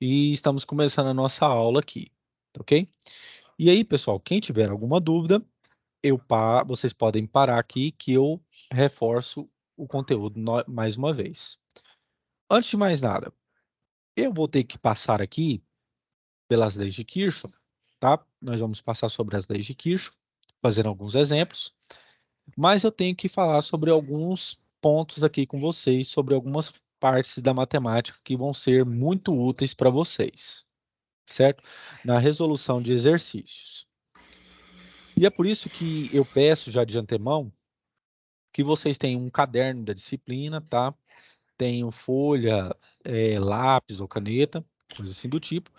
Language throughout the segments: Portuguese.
E estamos começando a nossa aula aqui, ok? E aí, pessoal, quem tiver alguma dúvida, vocês podem parar aqui que eu reforço o conteúdo mais uma vez. Antes de mais nada, eu vou ter que passar aqui pelas leis de Kirchhoff, tá? Nós vamos passar sobre as leis de Kirchhoff, fazendo alguns exemplos, mas eu tenho que falar sobre alguns pontos aqui com vocês, sobre algumas partes da matemática que vão ser muito úteis para vocês, certo? Na resolução de exercícios. E é por isso que eu peço já de antemão que vocês tenham um caderno da disciplina, tá? Tenham folha, lápis ou caneta, coisa assim do tipo,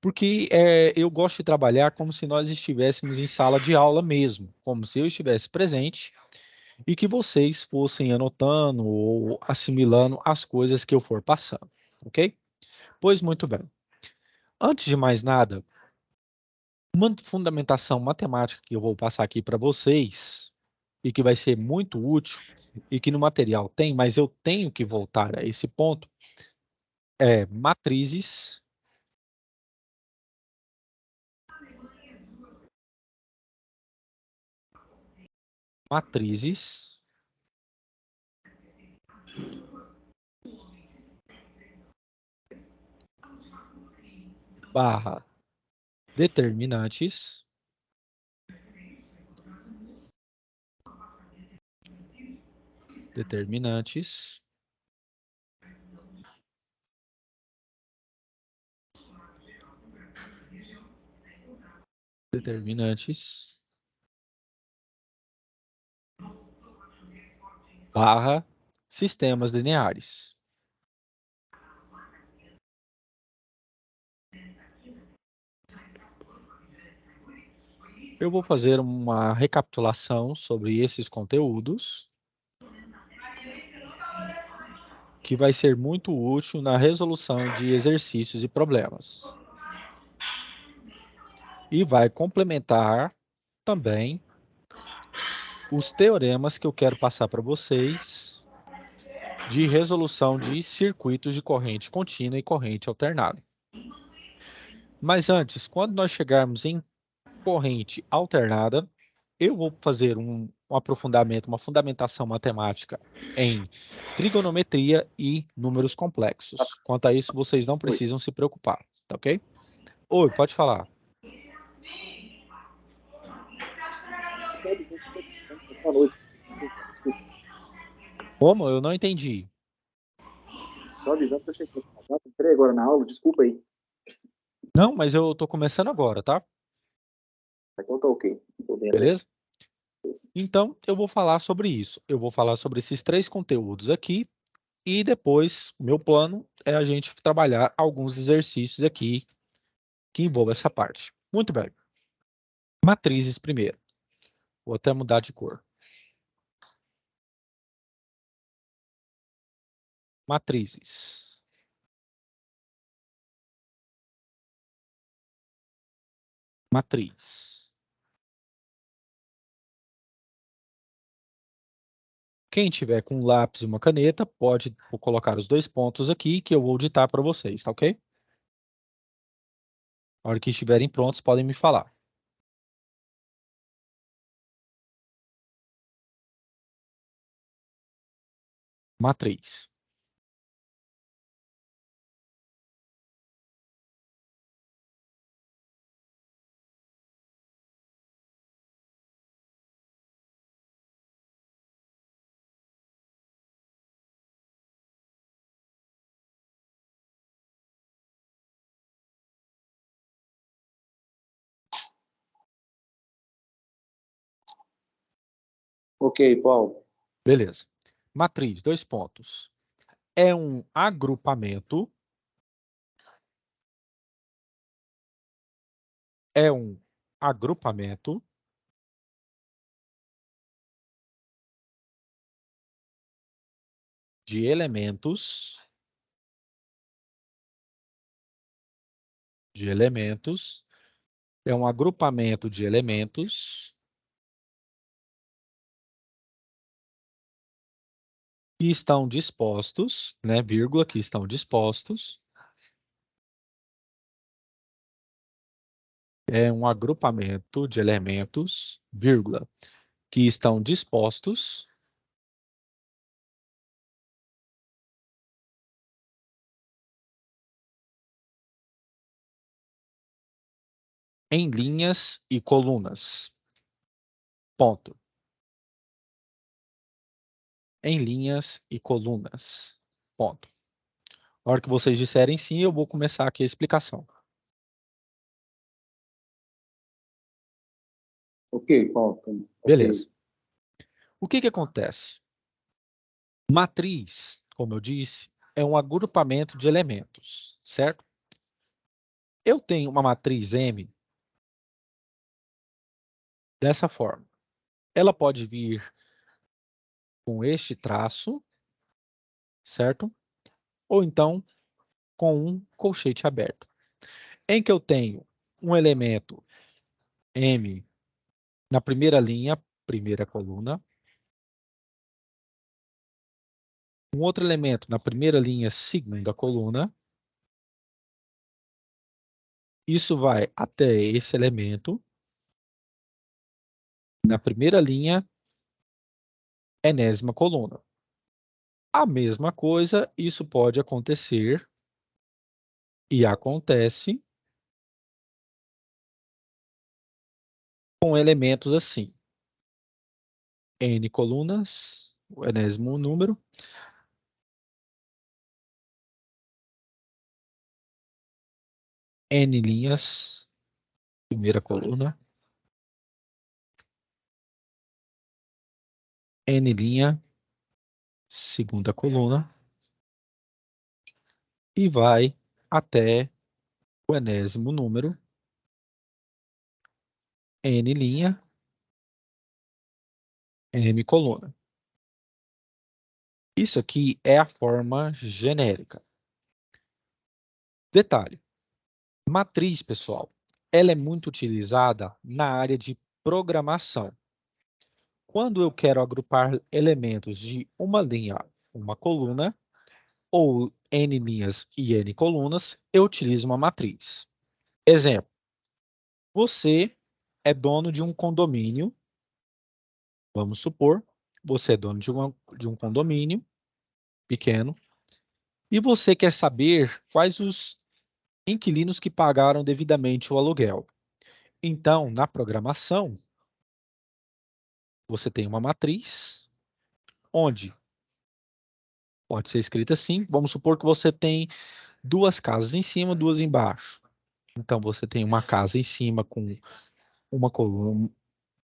porque eu gosto de trabalhar como se nós estivéssemos em sala de aula mesmo, como se eu estivesse presente e que vocês fossem anotando ou assimilando as coisas que eu for passando, ok? Pois muito bem. Antes de mais nada, uma fundamentação matemática que eu vou passar aqui para vocês e que vai ser muito útil e que no material tem, mas eu tenho que voltar a esse ponto, é matrizes barra determinantes determinantes determinantes barra sistemas lineares. Eu vou fazer uma recapitulação sobre esses conteúdos, que vai ser muito útil na resolução de exercícios e problemas. E vai complementar também os teoremas que eu quero passar para vocês de resolução de circuitos de corrente contínua e corrente alternada. Mas antes, quando nós chegarmos em corrente alternada, eu vou fazer um aprofundamento, uma fundamentação matemática em trigonometria e números complexos. Quanto a isso, vocês não Oi. precisam se preocupar, tá ok? Oi, pode falar. Só avisando boa noite. Desculpa. Como? Eu não entendi. Só avisando que eu cheguei atrasado. Entrei agora na aula, desculpa aí. Não, mas eu estou começando agora, tá? Então tá ok. Tô dentro aí. Beleza? Então, eu vou falar sobre isso. Eu vou falar sobre esses três conteúdos aqui e depois, meu plano é a gente trabalhar alguns exercícios aqui que envolvem essa parte. Muito bem. Matrizes primeiro. Vou até mudar de cor. Matrizes. Matriz. Quem tiver com um lápis e uma caneta, pode colocar os dois pontos aqui que eu vou ditar para vocês, tá ok? Na hora que estiverem prontos, podem me falar. Matriz. Ok, Paulo. Beleza. Matriz, dois pontos. É um agrupamento. É um agrupamento de elementos. De elementos. É um agrupamento de elementos que estão dispostos, né, vírgula, que estão dispostos é um agrupamento de elementos, vírgula, que estão dispostos em linhas e colunas. Ponto. Em linhas e colunas. Ponto. Na hora que vocês disserem sim, eu vou começar aqui a explicação. Ok, ponto. Beleza. Ok. O que que acontece? Matriz, como eu disse, é um agrupamento de elementos, certo? Eu tenho uma matriz M dessa forma. Ela pode vir com este traço, certo? Ou então com um colchete aberto, em que eu tenho um elemento M na primeira linha, primeira coluna, um outro elemento na primeira linha, segunda coluna. Isso vai até esse elemento na primeira linha, enésima coluna. A mesma coisa, isso pode acontecer e acontece com elementos assim. N colunas, o enésimo número, N linhas, primeira coluna, N linha, segunda coluna, e vai até o enésimo número, N linha, M coluna. Isso aqui é a forma genérica. Detalhe, matriz, pessoal, ela é muito utilizada na área de programação. Quando eu quero agrupar elementos de uma linha, uma coluna, ou N linhas e N colunas, eu utilizo uma matriz. Exemplo, você é dono de um condomínio, vamos supor, você é dono de um condomínio pequeno, e você quer saber quais os inquilinos que pagaram devidamente o aluguel. Então, na programação, você tem uma matriz, onde pode ser escrita assim, vamos supor que você tem duas casas em cima, duas embaixo. Então, você tem uma casa em cima com uma coluna,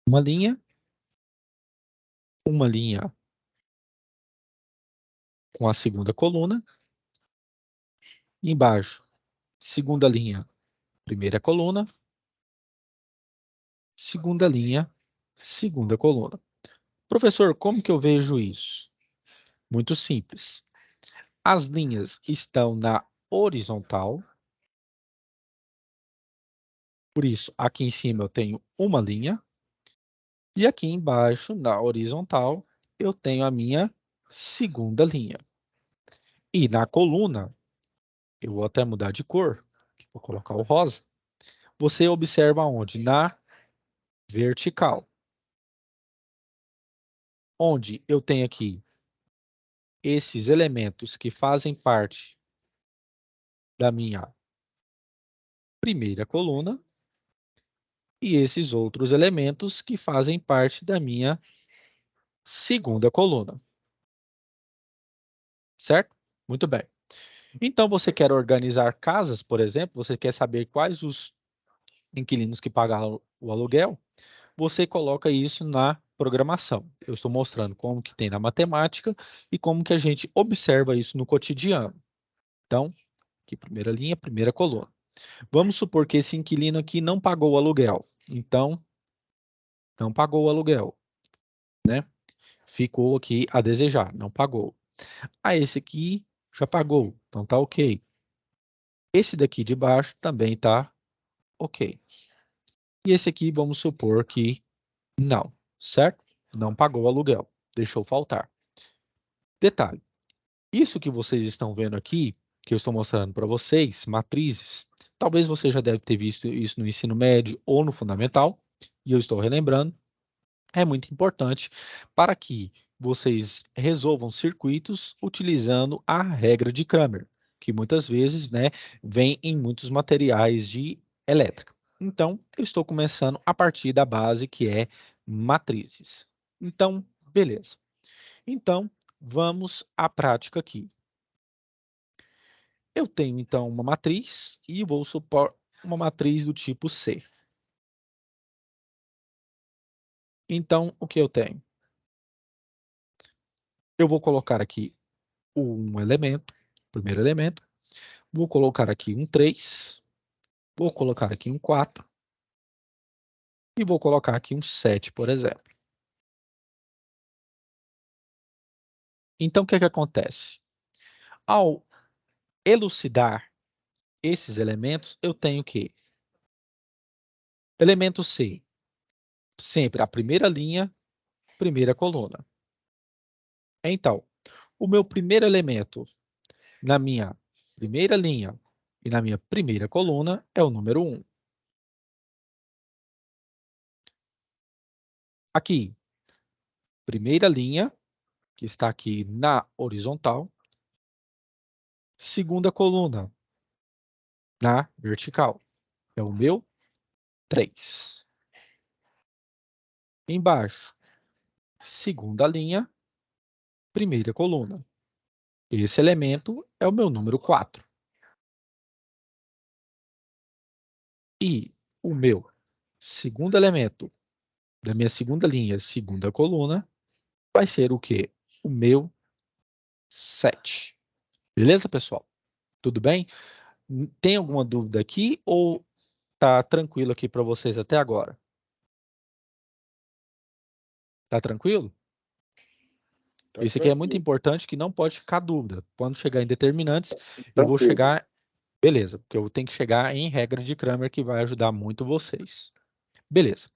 uma linha com a segunda coluna, embaixo, segunda linha, primeira coluna, segunda linha, segunda coluna. Professor, como que eu vejo isso? Muito simples. As linhas estão na horizontal, por isso, aqui em cima eu tenho uma linha, e aqui embaixo, na horizontal, eu tenho a minha segunda linha. E na coluna, eu vou até mudar de cor, vou colocar o rosa. Você observa onde? Na vertical. Onde eu tenho aqui esses elementos que fazem parte da minha primeira coluna e esses outros elementos que fazem parte da minha segunda coluna. Certo? Muito bem. Então, você quer organizar casas, por exemplo, você quer saber quais os inquilinos que pagaram o aluguel, você coloca isso na programação. Eu estou mostrando como que tem na matemática e como que a gente observa isso no cotidiano. Então, aqui primeira linha, primeira coluna. Vamos supor que esse inquilino aqui não pagou o aluguel. Então, não pagou o aluguel, né? Ficou aqui a desejar, não pagou. Ah, esse aqui já pagou, então tá ok. Esse daqui de baixo também tá ok. E esse aqui, vamos supor que não, certo? Não pagou o aluguel, deixou faltar. Detalhe, isso que vocês estão vendo aqui, que eu estou mostrando para vocês, matrizes, talvez você já deve ter visto isso no ensino médio ou no fundamental, e eu estou relembrando, é muito importante para que vocês resolvam circuitos utilizando a regra de Cramer, que muitas vezes, né, vem em muitos materiais de elétrica. Então, eu estou começando a partir da base que é matrizes. Então, beleza. Então, vamos à prática aqui. Eu tenho, então, uma matriz e vou supor uma matriz do tipo C. Então, o que eu tenho? Eu vou colocar aqui um elemento, primeiro elemento, vou colocar aqui um 3, vou colocar aqui um 4 e vou colocar aqui um 7, por exemplo. Então, o que é que acontece? Ao elucidar esses elementos, eu tenho que elemento C, sempre a primeira linha, primeira coluna. Então, o meu primeiro elemento na minha primeira linha e na minha primeira coluna é o número 1. Aqui, primeira linha, que está aqui na horizontal, segunda coluna, na vertical, é o meu 3. Embaixo, segunda linha, primeira coluna. Esse elemento é o meu número 4. E o meu segundo elemento da minha segunda linha, segunda coluna, vai ser o quê? O meu 7. Beleza, pessoal? Tudo bem? Tem alguma dúvida aqui ou tá tranquilo aqui para vocês até agora? Tá tranquilo? Tá Esse aqui é muito tranquilo. importante, que não pode ficar dúvida. Quando chegar em determinantes, eu vou Tranquilo. chegar... Beleza, porque eu tenho que chegar em regra de Cramer, que vai ajudar muito vocês. Beleza.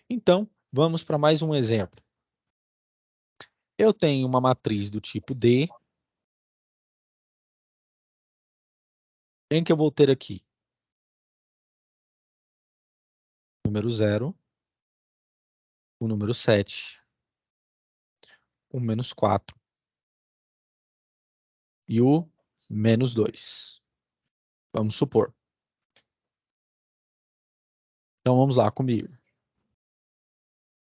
Então, vamos para mais um exemplo. Eu tenho uma matriz do tipo D, em que eu vou ter aqui o número 0, o número 7, o menos 4 e o menos 2. Vamos supor. Então, vamos lá comigo.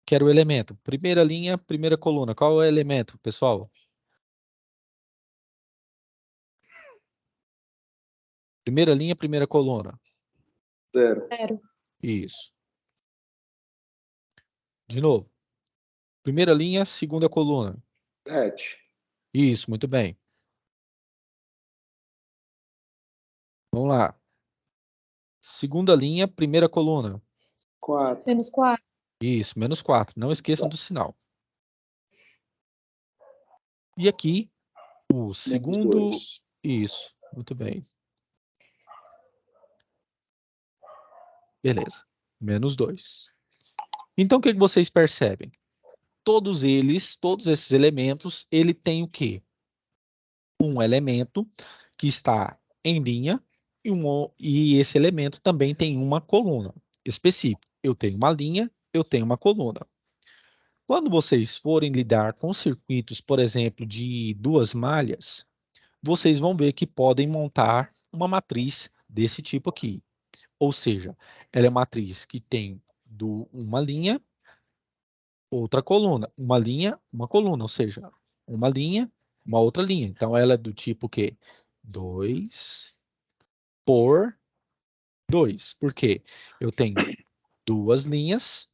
Quero o elemento. Primeira linha, primeira coluna. Qual é o elemento, pessoal? Primeira linha, primeira coluna. 0. Isso. De novo. Primeira linha, segunda coluna. 7. Isso, muito bem. Vamos lá. Segunda linha, primeira coluna. 4. Menos 4. Isso, menos 4. Não esqueçam do sinal. E aqui, o segundo... 2. Isso, muito bem. Beleza. Menos 2. Então, o que vocês percebem? Todos esses elementos, ele tem o quê? Um elemento que está em linha e esse elemento também tem uma coluna específica. Eu tenho uma linha, eu tenho uma coluna. Quando vocês forem lidar com circuitos, por exemplo, de duas malhas, vocês vão ver que podem montar uma matriz desse tipo aqui. Ou seja, ela é uma matriz que tem uma linha, outra coluna. Uma linha, uma coluna. Ou seja, uma linha, uma outra linha. Então, ela é do tipo que 2 por 2. Por quê? Eu tenho duas linhas,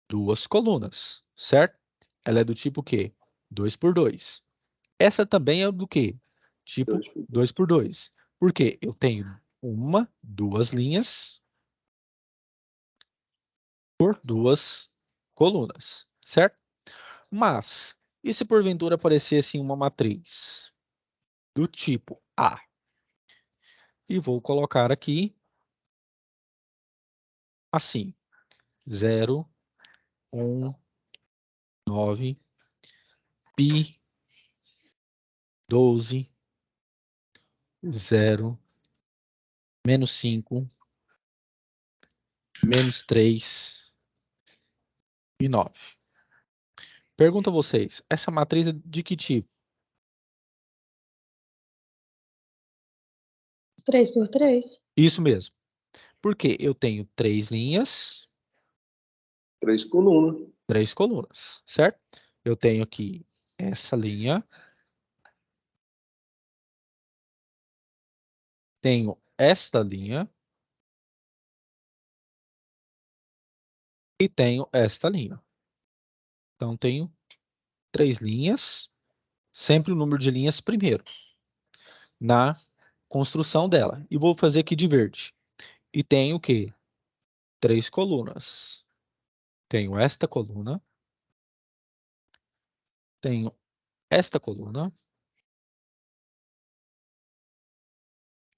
duas colunas, certo? Ela é do tipo quê? 2 por 2. Essa também é do quê? Tipo 2 por 2. Por quê? Eu tenho duas linhas por duas colunas, certo? Mas, e se porventura aparecesse uma matriz do tipo A? E vou colocar aqui assim, 0, 1, 9, π, 12, 0, menos 5, menos 3 e 9. Pergunto a vocês, essa matriz é de que tipo? 3 por 3. Isso mesmo. Porque eu tenho 3 linhas, 3 colunas. 3 colunas, certo? Eu tenho aqui essa linha, tenho esta linha e tenho esta linha. Então, tenho 3 linhas, sempre o número de linhas primeiro, na construção dela. E vou fazer aqui de verde. E tenho o quê? 3 colunas. Tenho esta coluna, tenho esta coluna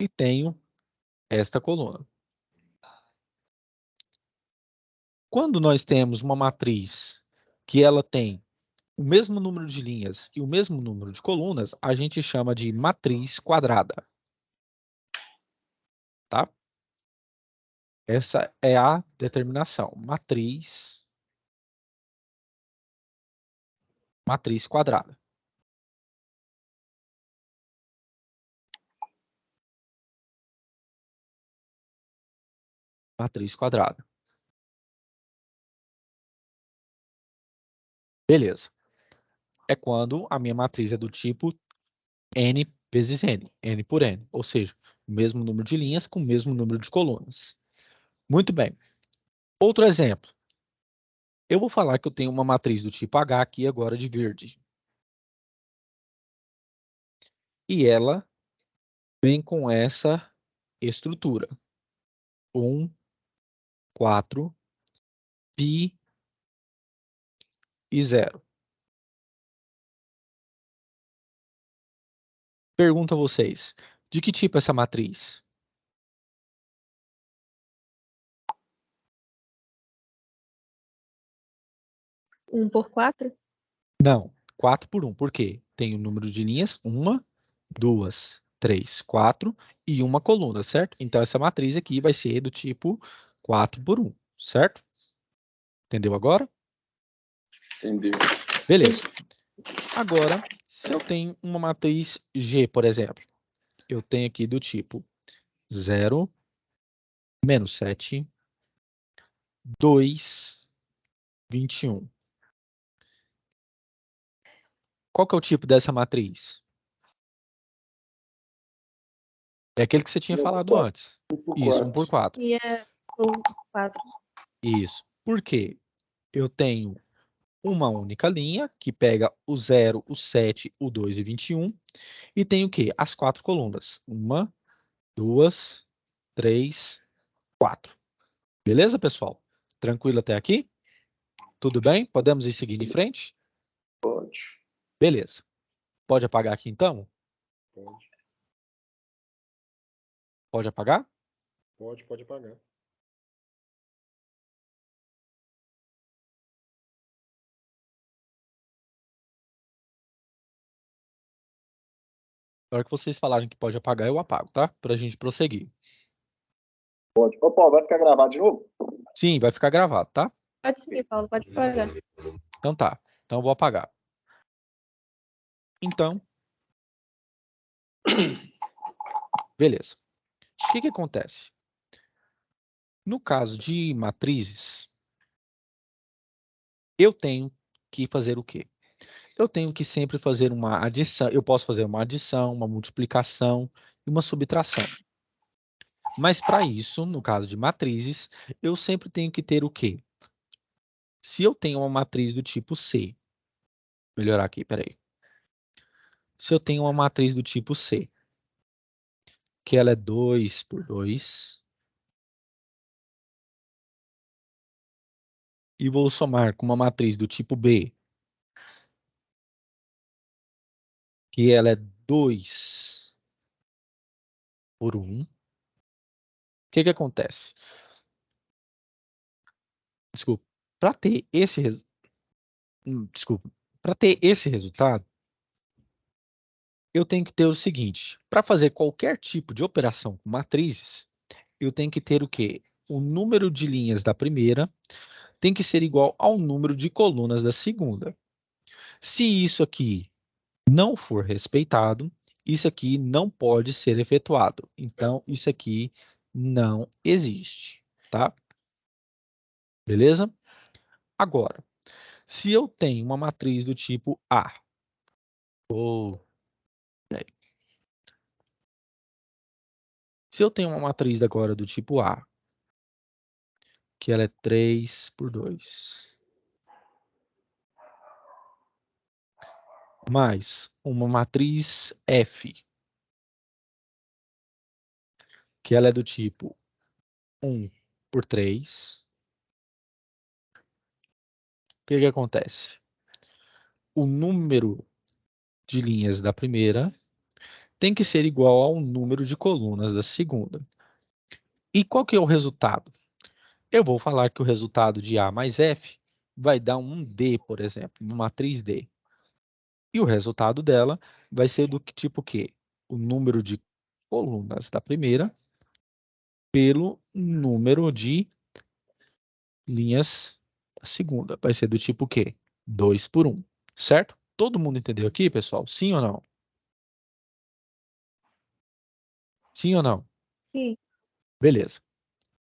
e tenho esta coluna. Quando nós temos uma matriz que ela tem o mesmo número de linhas e o mesmo número de colunas, a gente chama de matriz quadrada. Tá? Essa é a determinação. Matriz quadrada. Matriz quadrada. Beleza. É quando a minha matriz é do tipo n vezes n, n por n, ou seja, o mesmo número de linhas com o mesmo número de colunas. Muito bem. Outro exemplo. Eu vou falar que eu tenho uma matriz do tipo H aqui agora de verde. E ela vem com essa estrutura. 1, 4, π e 0. Pergunto a vocês, de que tipo é essa matriz? Um por 4? Não, 4 por 1. Por quê? Tem o número de linhas, 1, 2, 3, 4 e uma coluna, certo? Então, essa matriz aqui vai ser do tipo 4 por 1, certo? Entendeu agora? Entendeu? Beleza. Agora, se eu tenho uma matriz G, por exemplo, eu tenho aqui do tipo 0, menos 7, 2, 21. Qual que é o tipo dessa matriz? É aquele que você tinha falado antes. 1 por Isso, 4. 1 por 4. E é 1 por 4. Isso. Por quê? Eu tenho uma única linha que pega o 0, o 7, o 2 e 21. E tenho o quê? As 4 colunas. 1, 2, 3, 4. Beleza, pessoal? Tranquilo até aqui? Tudo bem? Podemos ir seguindo em frente? Pode. Beleza. Pode apagar aqui então? Pode. Pode apagar? Pode apagar. Na hora que vocês falarem que pode apagar, eu apago, tá? Pra gente prosseguir. Pode. Ô, Paulo, vai ficar gravado de novo? Sim, vai ficar gravado, tá? Pode sim, Paulo, pode pagar. Então tá. Então eu vou apagar. Então, beleza. O que que acontece? No caso de matrizes, eu tenho que fazer o quê? Eu tenho que sempre fazer uma adição. Eu posso fazer uma adição, uma multiplicação e uma subtração. Mas para isso, no caso de matrizes, eu sempre tenho que ter o quê? Se eu tenho uma matriz do tipo C, vou melhorar aqui, peraí. Se eu tenho uma matriz do tipo C, que ela é 2 por 2, e vou somar com uma matriz do tipo B, que ela é 2 por 1, o que que acontece? Desculpa. Para ter esse resultado, eu tenho que ter o seguinte: para fazer qualquer tipo de operação com matrizes, eu tenho que ter o quê? o número de linhas da primeira tem que ser igual ao número de colunas da segunda. Se isso aqui não for respeitado, isso aqui não pode ser efetuado. Então, isso aqui não existe, tá? Beleza? Agora, se eu tenho uma matriz do tipo A, se eu tenho uma matriz agora do tipo A, que ela é 3 por 2, mais uma matriz F, que ela é do tipo 1 por 3, o que acontece? O número de linhas da primeira tem que ser igual ao número de colunas da segunda. E qual que é o resultado? Eu vou falar que o resultado de A mais F vai dar um D, por exemplo, uma matriz D. E o resultado dela vai ser do tipo quê? O número de colunas da primeira pelo número de linhas da segunda. Vai ser do tipo quê? 2 por 1, certo? Todo mundo entendeu aqui, pessoal? Sim ou não? Sim ou não? Sim. Beleza.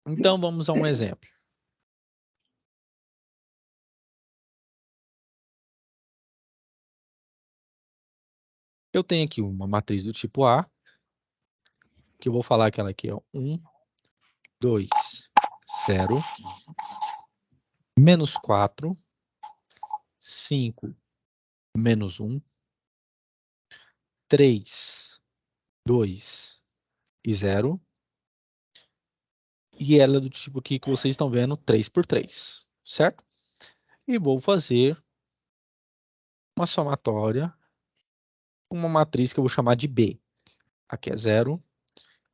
Então, vamos a um exemplo. Eu tenho aqui uma matriz do tipo A, que eu vou falar que ela aqui é 1, 2, 0, menos 4, 5, menos 1, 3, 2 e 0. E ela é do tipo aqui que vocês estão vendo, 3 por 3, certo? E vou fazer uma somatória, uma matriz que eu vou chamar de B. Aqui é 0,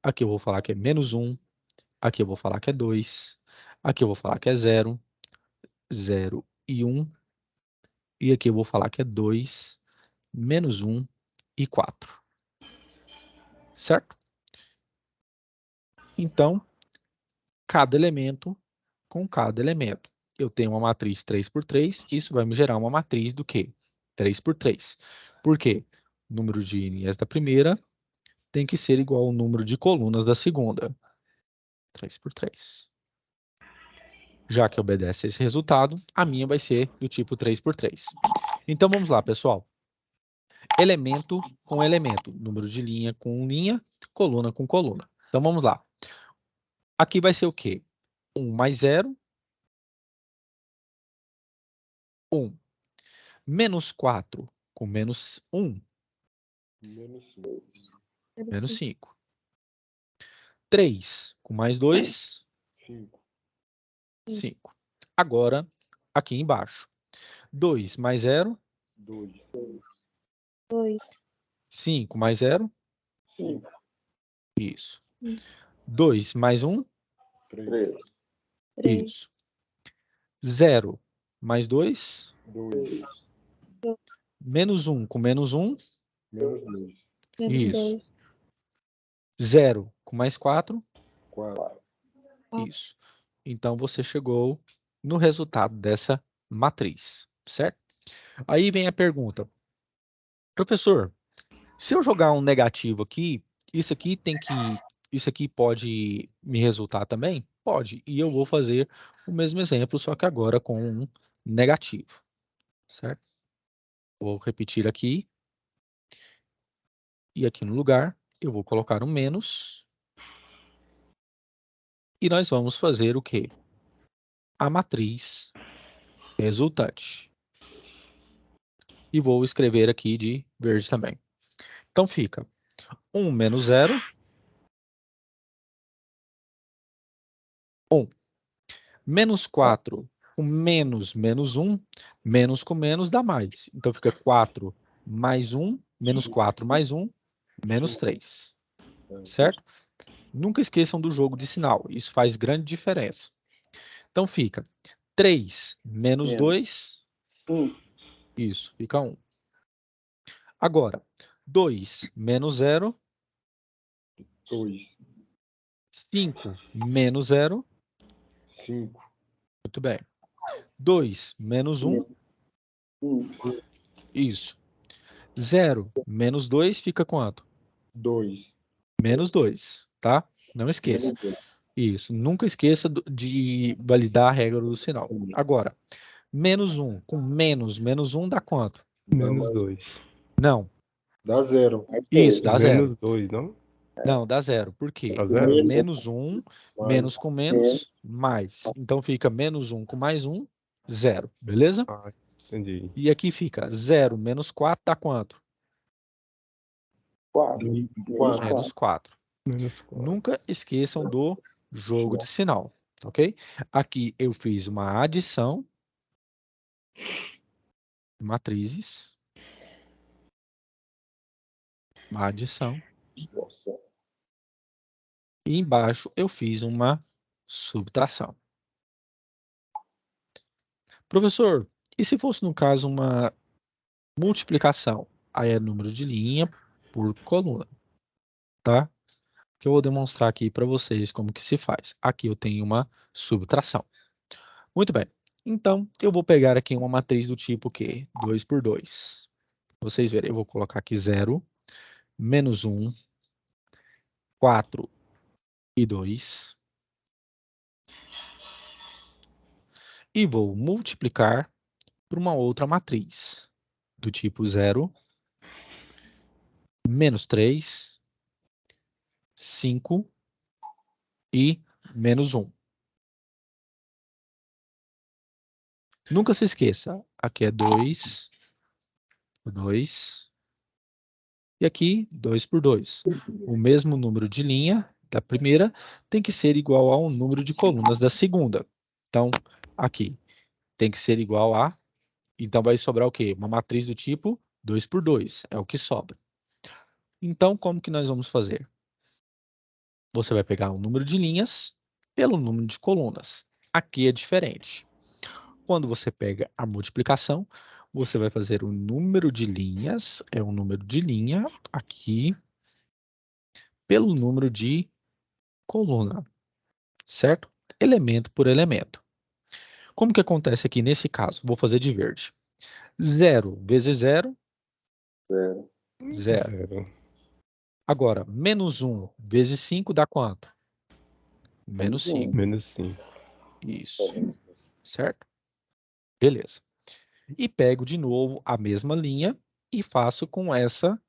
aqui eu vou falar que é menos 1, aqui eu vou falar que é 2, aqui eu vou falar que é 0, 0 e 1, e aqui eu vou falar que é 2, menos 1 e 4. Certo? Então, cada elemento com cada elemento. Eu tenho uma matriz 3 por 3, isso vai me gerar uma matriz do quê? 3 por 3. Por quê? O número de linhas da primeira tem que ser igual ao número de colunas da segunda. 3 por 3. Já que obedece esse resultado, a minha vai ser do tipo 3 por 3. Então, vamos lá, pessoal. Elemento com elemento. Número de linha com linha, coluna com coluna. Então, vamos lá. Aqui vai ser o quê? 1 mais 0, 1. Menos 4 com menos 1, Menos 2. menos 5. 3 com mais 2, 5. 5. Agora, aqui embaixo. 2 mais 0, 2. 2. 5 mais 0, 5. isso. 2 mais 1, 3. 3. isso. 0 mais 2, 2. menos 1 com menos 1, Menos 2. Menos isso. 2. 0 com mais 4, 4. isso. Então, você chegou no resultado dessa matriz, certo? Aí vem a pergunta. Professor, se eu jogar um negativo aqui, isso aqui pode me resultar também? Pode. E eu vou fazer o mesmo exemplo, só que agora com um negativo, certo? Vou repetir aqui. E aqui no lugar, eu vou colocar um menos. E nós vamos fazer o quê? A matriz resultante. E vou escrever aqui de verde também. Então fica 1 menos 0, 1. Menos 4 com menos 1, menos com menos dá mais. Então fica 4 mais 1, menos 4 mais 1, menos 3. Certo? Nunca esqueçam do jogo de sinal. Isso faz grande diferença. Então fica 3 menos 2. 1. Isso, fica 1. Agora, 2 menos 0. 2. 5 menos 0. 5. Muito bem. 2 menos 1, 1. isso. 0 menos 2 fica quanto? 2. Menos 2, tá? Não esqueça. Isso. Nunca esqueça de validar a regra do sinal. Agora, menos 1 com menos 1 dá quanto? Menos 2. Não. Dá 0. Isso, dá 0. Menos 2, não? Não, dá 0. Por quê? Dá 0? Menos 1, menos com menos, mais. Então fica menos 1 com mais 1, 0. Beleza? Ah, entendi. E aqui fica 0 menos 4 dá quanto? 4. Menos 4. Menos 4. Nunca esqueçam do jogo de sinal, ok? Aqui eu fiz uma adição, matrizes, uma adição, e embaixo eu fiz uma subtração. Professor, e se fosse no caso uma multiplicação? Aí é número de linha por coluna, tá? Que eu vou demonstrar aqui para vocês como que se faz. Aqui eu tenho uma subtração. Muito bem. Então, eu vou pegar aqui uma matriz do tipo que 2 por 2. Vocês verem, eu vou colocar aqui 0, menos 1, 4 e 2. E vou multiplicar por uma outra matriz do tipo 0, menos 3, 5 e menos 1. Nunca se esqueça, aqui é 2 por 2 e aqui 2 por 2. O mesmo número de linha da primeira tem que ser igual ao número de colunas da segunda. Então, aqui tem que ser igual a... Então, vai sobrar o quê? Uma matriz do tipo 2 por 2, é o que sobra. Então, como que nós vamos fazer? Você vai pegar o número de linhas pelo número de colunas. Aqui é diferente. Quando você pega a multiplicação, você vai fazer o número de linhas, é o número de linha aqui, pelo número de coluna, certo? Elemento por elemento. Como que acontece aqui nesse caso? Vou fazer de verde. 0 vezes 0, 0. 0. Agora, menos 1 vezes 5 dá quanto? Menos 5. Menos 5. Isso. Certo? Beleza. E pego de novo a mesma linha e faço com essa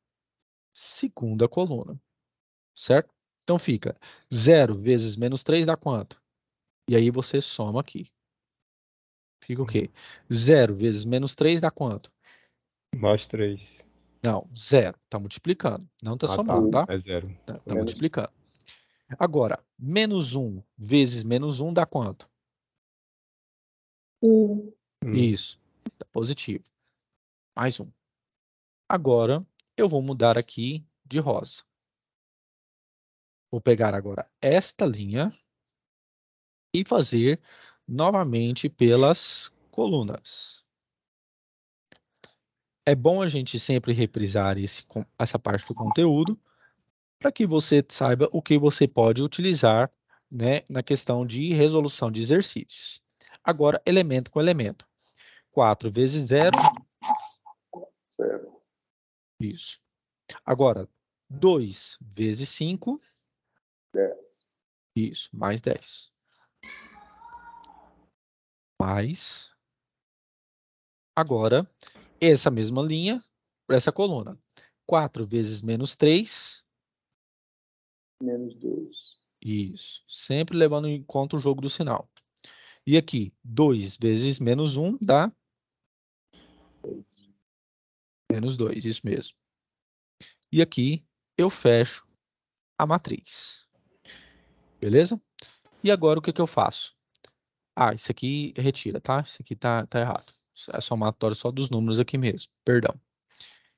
segunda coluna. Certo? Então fica 0 vezes menos 3 dá quanto? E aí você soma aqui. Fica o quê? 0 vezes menos 3 dá quanto? Mais 3. Não, 0. Está multiplicando. Não está somando, tá? É 0. Tá multiplicando. Agora, menos 1 vezes menos 1 dá quanto? 1. Isso. Tá positivo. Mais 1. Agora, eu vou mudar aqui de rosa. Vou pegar agora esta linha e fazer novamente pelas colunas. É bom a gente sempre reprisar essa parte do conteúdo para que você saiba o que você pode utilizar, né, na questão de resolução de exercícios. Agora, elemento com elemento. 4 vezes 0. 0. Isso. Agora, 2 vezes 5. 10. Isso, mais 10. Mais. Agora, essa mesma linha para essa coluna. 4 vezes menos 3. Menos 2. Isso. Sempre levando em conta o jogo do sinal. E aqui, 2 vezes menos 1 dá menos 2, isso mesmo. E aqui eu fecho a matriz. Beleza? E agora o que que eu faço? Ah, isso aqui retira, tá? Isso aqui tá errado. É somatório só dos números aqui mesmo. Perdão.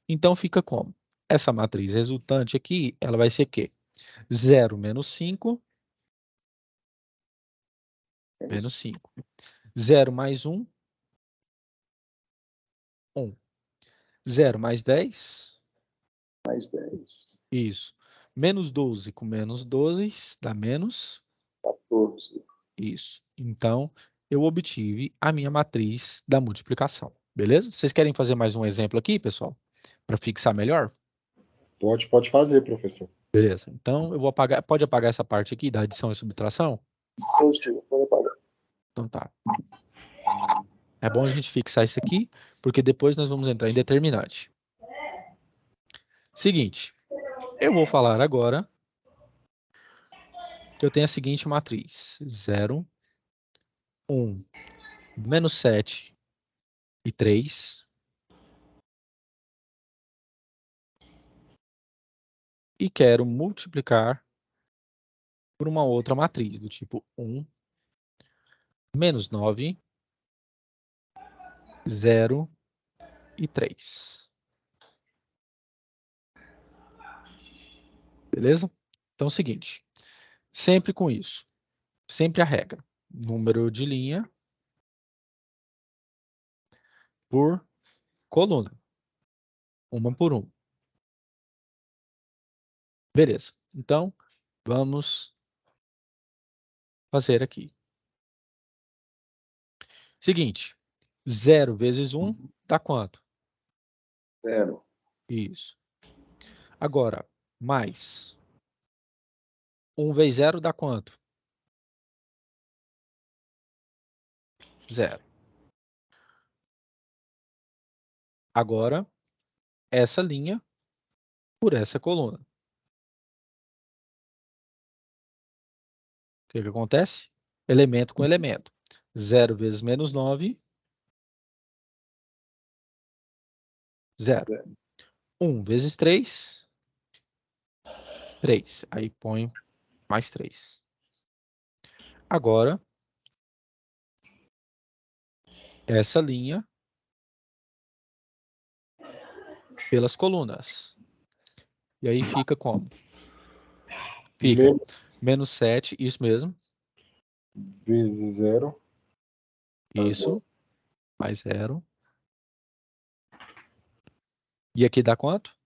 Então fica como? Essa matriz resultante aqui, ela vai ser o quê? 0 menos 5, menos 5. 0 mais 1, 1. 0 mais 10, Mais 10. isso. Menos 12 com menos 12 dá menos 14. Isso. Então, eu obtive a minha matriz da multiplicação. Beleza? Vocês querem fazer mais um exemplo aqui, pessoal? Para fixar melhor? Pode fazer, professor. Beleza. Então, eu vou apagar. Pode apagar essa parte aqui da adição e subtração? Positivo, pode apagar. Então tá. É bom a gente fixar isso aqui, porque depois nós vamos entrar em determinante. Seguinte, eu vou falar agora que eu tenho a seguinte matriz: 0, 1, menos 7 e 3. E quero multiplicar por uma outra matriz, do tipo 1, menos 9, 0 e 3. Beleza? Então é o seguinte, sempre com isso, sempre a regra. Número de linha por coluna, uma por uma. Beleza. Então, vamos fazer aqui. Seguinte, 0 vezes 1 dá quanto? 0. Isso. Agora, mais 1 vezes 0 dá quanto? 0. Agora, essa linha por essa coluna. O que acontece? Elemento com elemento. 0 vezes menos 9, 0. 1 vezes 3, 3. Aí põe mais 3. Agora, essa linha pelas colunas. E aí fica como? Fica menos 7, isso mesmo. Vezes 0. Isso. Mais 0. E aqui dá quanto?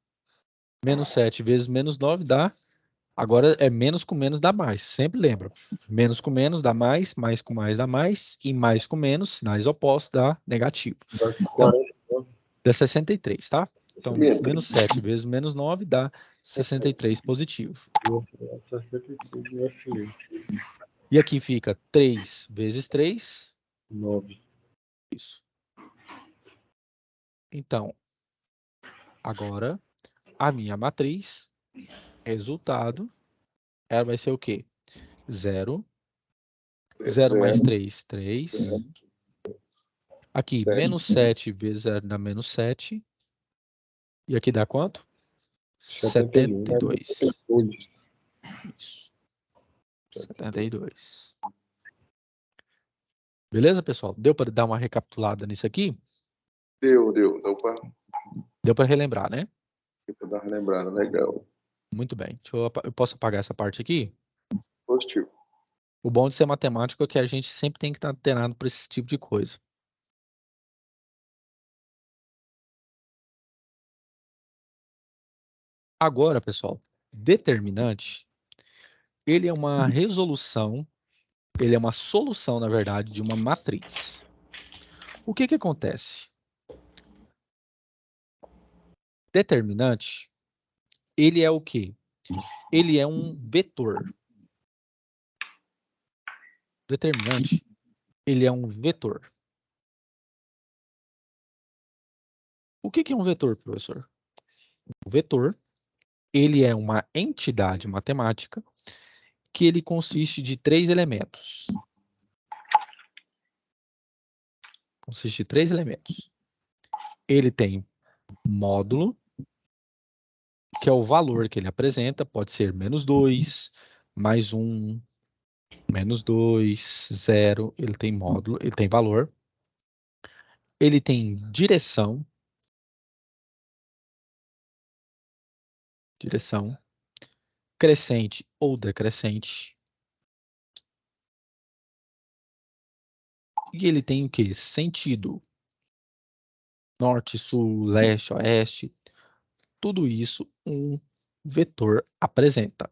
Menos 7 vezes menos 9 dá... Agora é menos com menos dá mais. Sempre lembra. Menos com menos dá mais com mais dá mais, e mais com menos, sinais opostos, dá negativo. Então, dá 63, tá? Então, menos 7 vezes menos 9 dá 63 positivo. 63 é excelente. E aqui fica 3 vezes 3. 9. Isso. Então, agora, a minha matriz, resultado, ela vai ser o quê? 0. 0 mais 3, 3. Aqui, menos 7 vezes 0 dá menos 7. E aqui dá quanto? 72. Isso. 72. Beleza, pessoal? Deu para dar uma recapitulada nisso aqui? Deu Deu para relembrar, né? para dar uma lembrada, legal. Muito bem. Eu posso apagar essa parte aqui? Positivo. O bom de ser matemático é que a gente sempre tem que estar antenado para esse tipo de coisa. Agora, pessoal, determinante, ele é uma resolução, ele é uma solução, na verdade, de uma matriz. O que acontece? Determinante, ele é o quê? Ele é um vetor. Determinante, ele é um vetor. O que é um vetor, professor? O vetor, ele é uma entidade matemática que ele consiste de 3 elementos. Consiste de 3 elementos. Ele tem módulo, que é o valor que ele apresenta, pode ser menos 2, mais 1, menos 2, 0, ele tem módulo, ele tem valor. Ele tem direção, crescente ou decrescente. E ele tem o quê? Sentido. Norte, sul, leste, oeste. Tudo isso um vetor apresenta.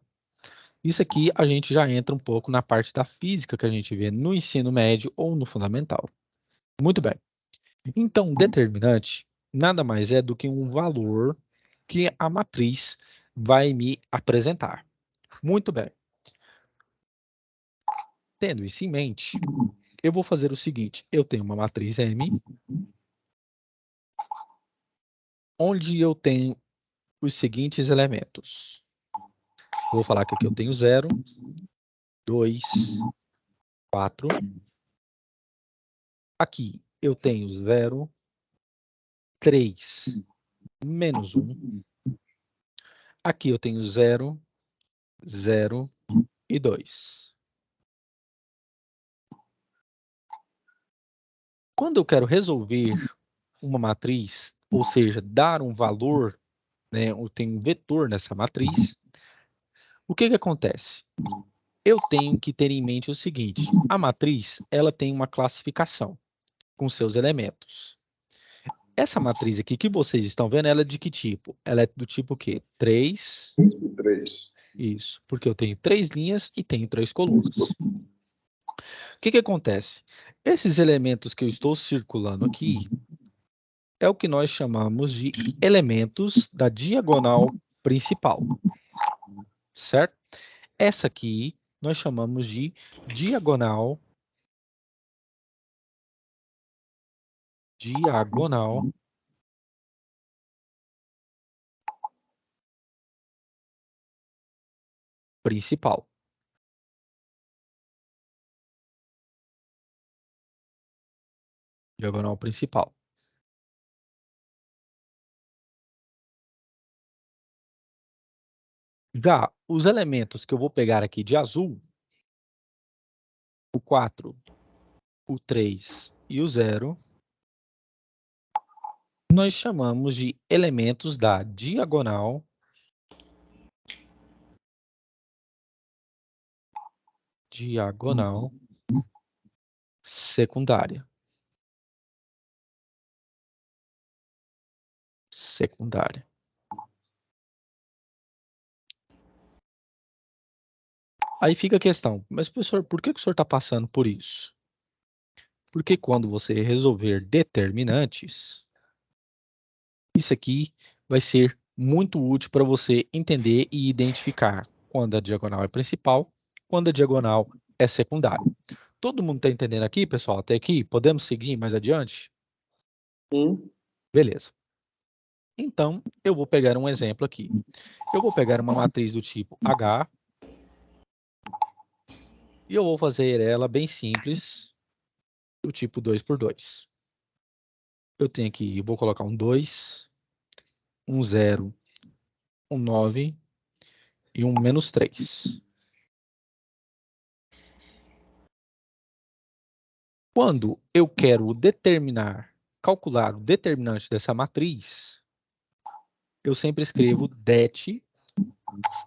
Isso aqui a gente já entra um pouco na parte da física que a gente vê no ensino médio ou no fundamental. Muito bem. Então, determinante nada mais é do que um valor que a matriz vai me apresentar. Muito bem. Tendo isso em mente, eu vou fazer o seguinte. Eu tenho uma matriz M, onde eu tenho os seguintes elementos. Vou falar que aqui eu tenho 0, 2, 4. Aqui eu tenho 0, 3, menos 1. Aqui eu tenho 0, 0 e 2. Quando eu quero resolver uma matriz, ou seja, dar um valor, né, eu tenho um vetor nessa matriz, o que acontece? Eu tenho que ter em mente o seguinte, a matriz ela tem uma classificação com seus elementos. Essa matriz aqui que vocês estão vendo, ela é de que tipo? Ela é do tipo o quê? 3. 3. Isso, porque eu tenho 3 linhas e tenho 3 colunas. O que acontece? Esses elementos que eu estou circulando aqui é o que nós chamamos de elementos da diagonal principal, certo? Essa aqui nós chamamos de diagonal principal. Diagonal principal. Já os elementos que eu vou pegar aqui de azul, o 4, o 3 e o 0, nós chamamos de elementos da diagonal secundária. Aí fica a questão, mas professor, por que o senhor está passando por isso? Porque quando você resolver determinantes, isso aqui vai ser muito útil para você entender e identificar quando a diagonal é principal, quando a diagonal é secundária. Todo mundo está entendendo aqui, pessoal? Até aqui? Podemos seguir mais adiante? Beleza. Então, eu vou pegar um exemplo aqui. Eu vou pegar uma matriz do tipo H e eu vou fazer ela bem simples, do tipo 2 por 2. Eu tenho aqui, eu vou colocar um 2, um 0, um 9 e um menos 3. Quando eu quero calcular o determinante dessa matriz, eu sempre escrevo det,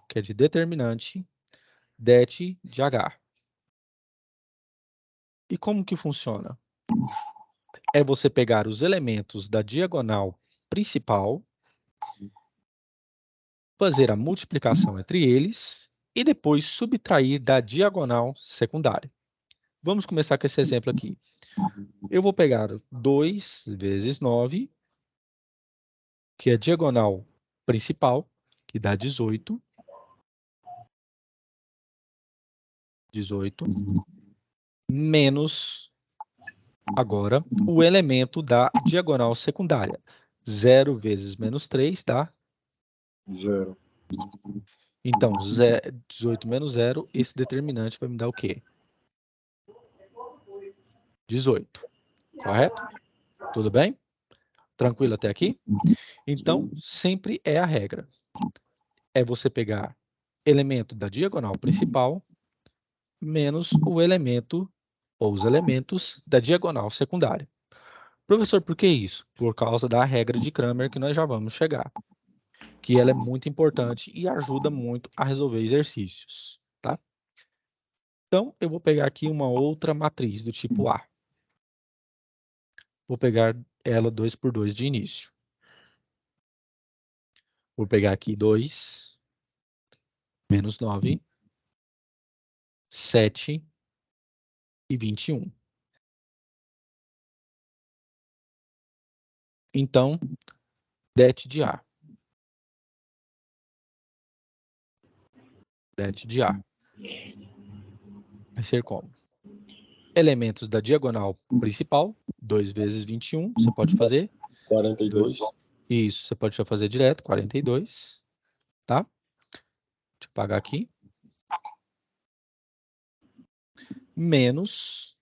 que é de determinante, det de H. E como que funciona? É você pegar os elementos da diagonal principal, fazer a multiplicação entre eles e depois subtrair da diagonal secundária. Vamos começar com esse exemplo aqui. Eu vou pegar 2 vezes 9, que é a diagonal principal, que dá 18. 18, menos, agora, o elemento da diagonal secundária. 0 vezes menos 3 dá? 0. Então, 18 menos 0, esse determinante vai me dar o quê? 18. Correto? Tudo bem? Tranquilo até aqui? Então, sempre é a regra. É você pegar elemento da diagonal principal menos o elemento ou os elementos da diagonal secundária. Professor, por que isso? Por causa da regra de Cramer que nós já vamos chegar. Que ela é muito importante e ajuda muito a resolver exercícios, tá? Então, eu vou pegar aqui uma outra matriz do tipo A. Vou pegar ela 2 por 2 de início. Vou pegar aqui 2 menos 9 7 e 21. Então, det de A. Det de A vai ser como? Elementos da diagonal principal, 2 vezes 21, você pode fazer. 42. Isso, você pode já fazer direto, 42, tá? Deixa eu apagar aqui. Menos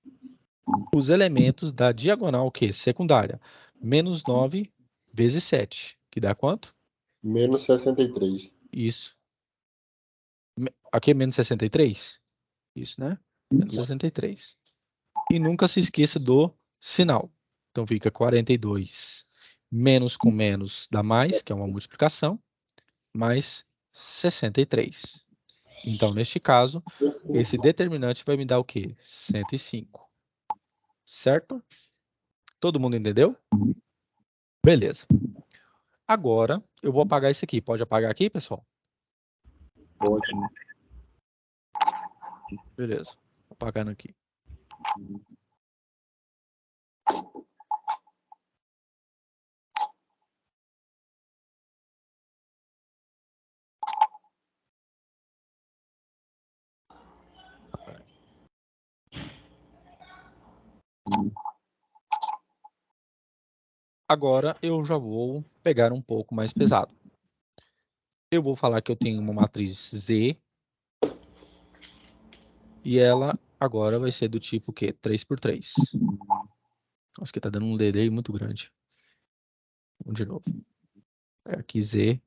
os elementos da diagonal, o quê? Secundária. Menos 9 vezes 7, que dá quanto? Menos 63. Isso. Aqui é menos 63? Isso, né? Menos 63. E nunca se esqueça do sinal. Então fica 42 menos com menos dá mais, que é uma multiplicação, mais 63. Então, neste caso, esse determinante vai me dar o quê? 105. Certo? Todo mundo entendeu? Beleza. Agora, eu vou apagar isso aqui. Pode apagar aqui, pessoal? Pode. Beleza. Apagando aqui. Agora eu já vou pegar um pouco mais pesado. Eu vou falar que eu tenho uma matriz Z e ela agora vai ser do tipo o quê? 3×3. Nossa, que tá dando um delay muito grande. Vamos de novo. Aqui Z.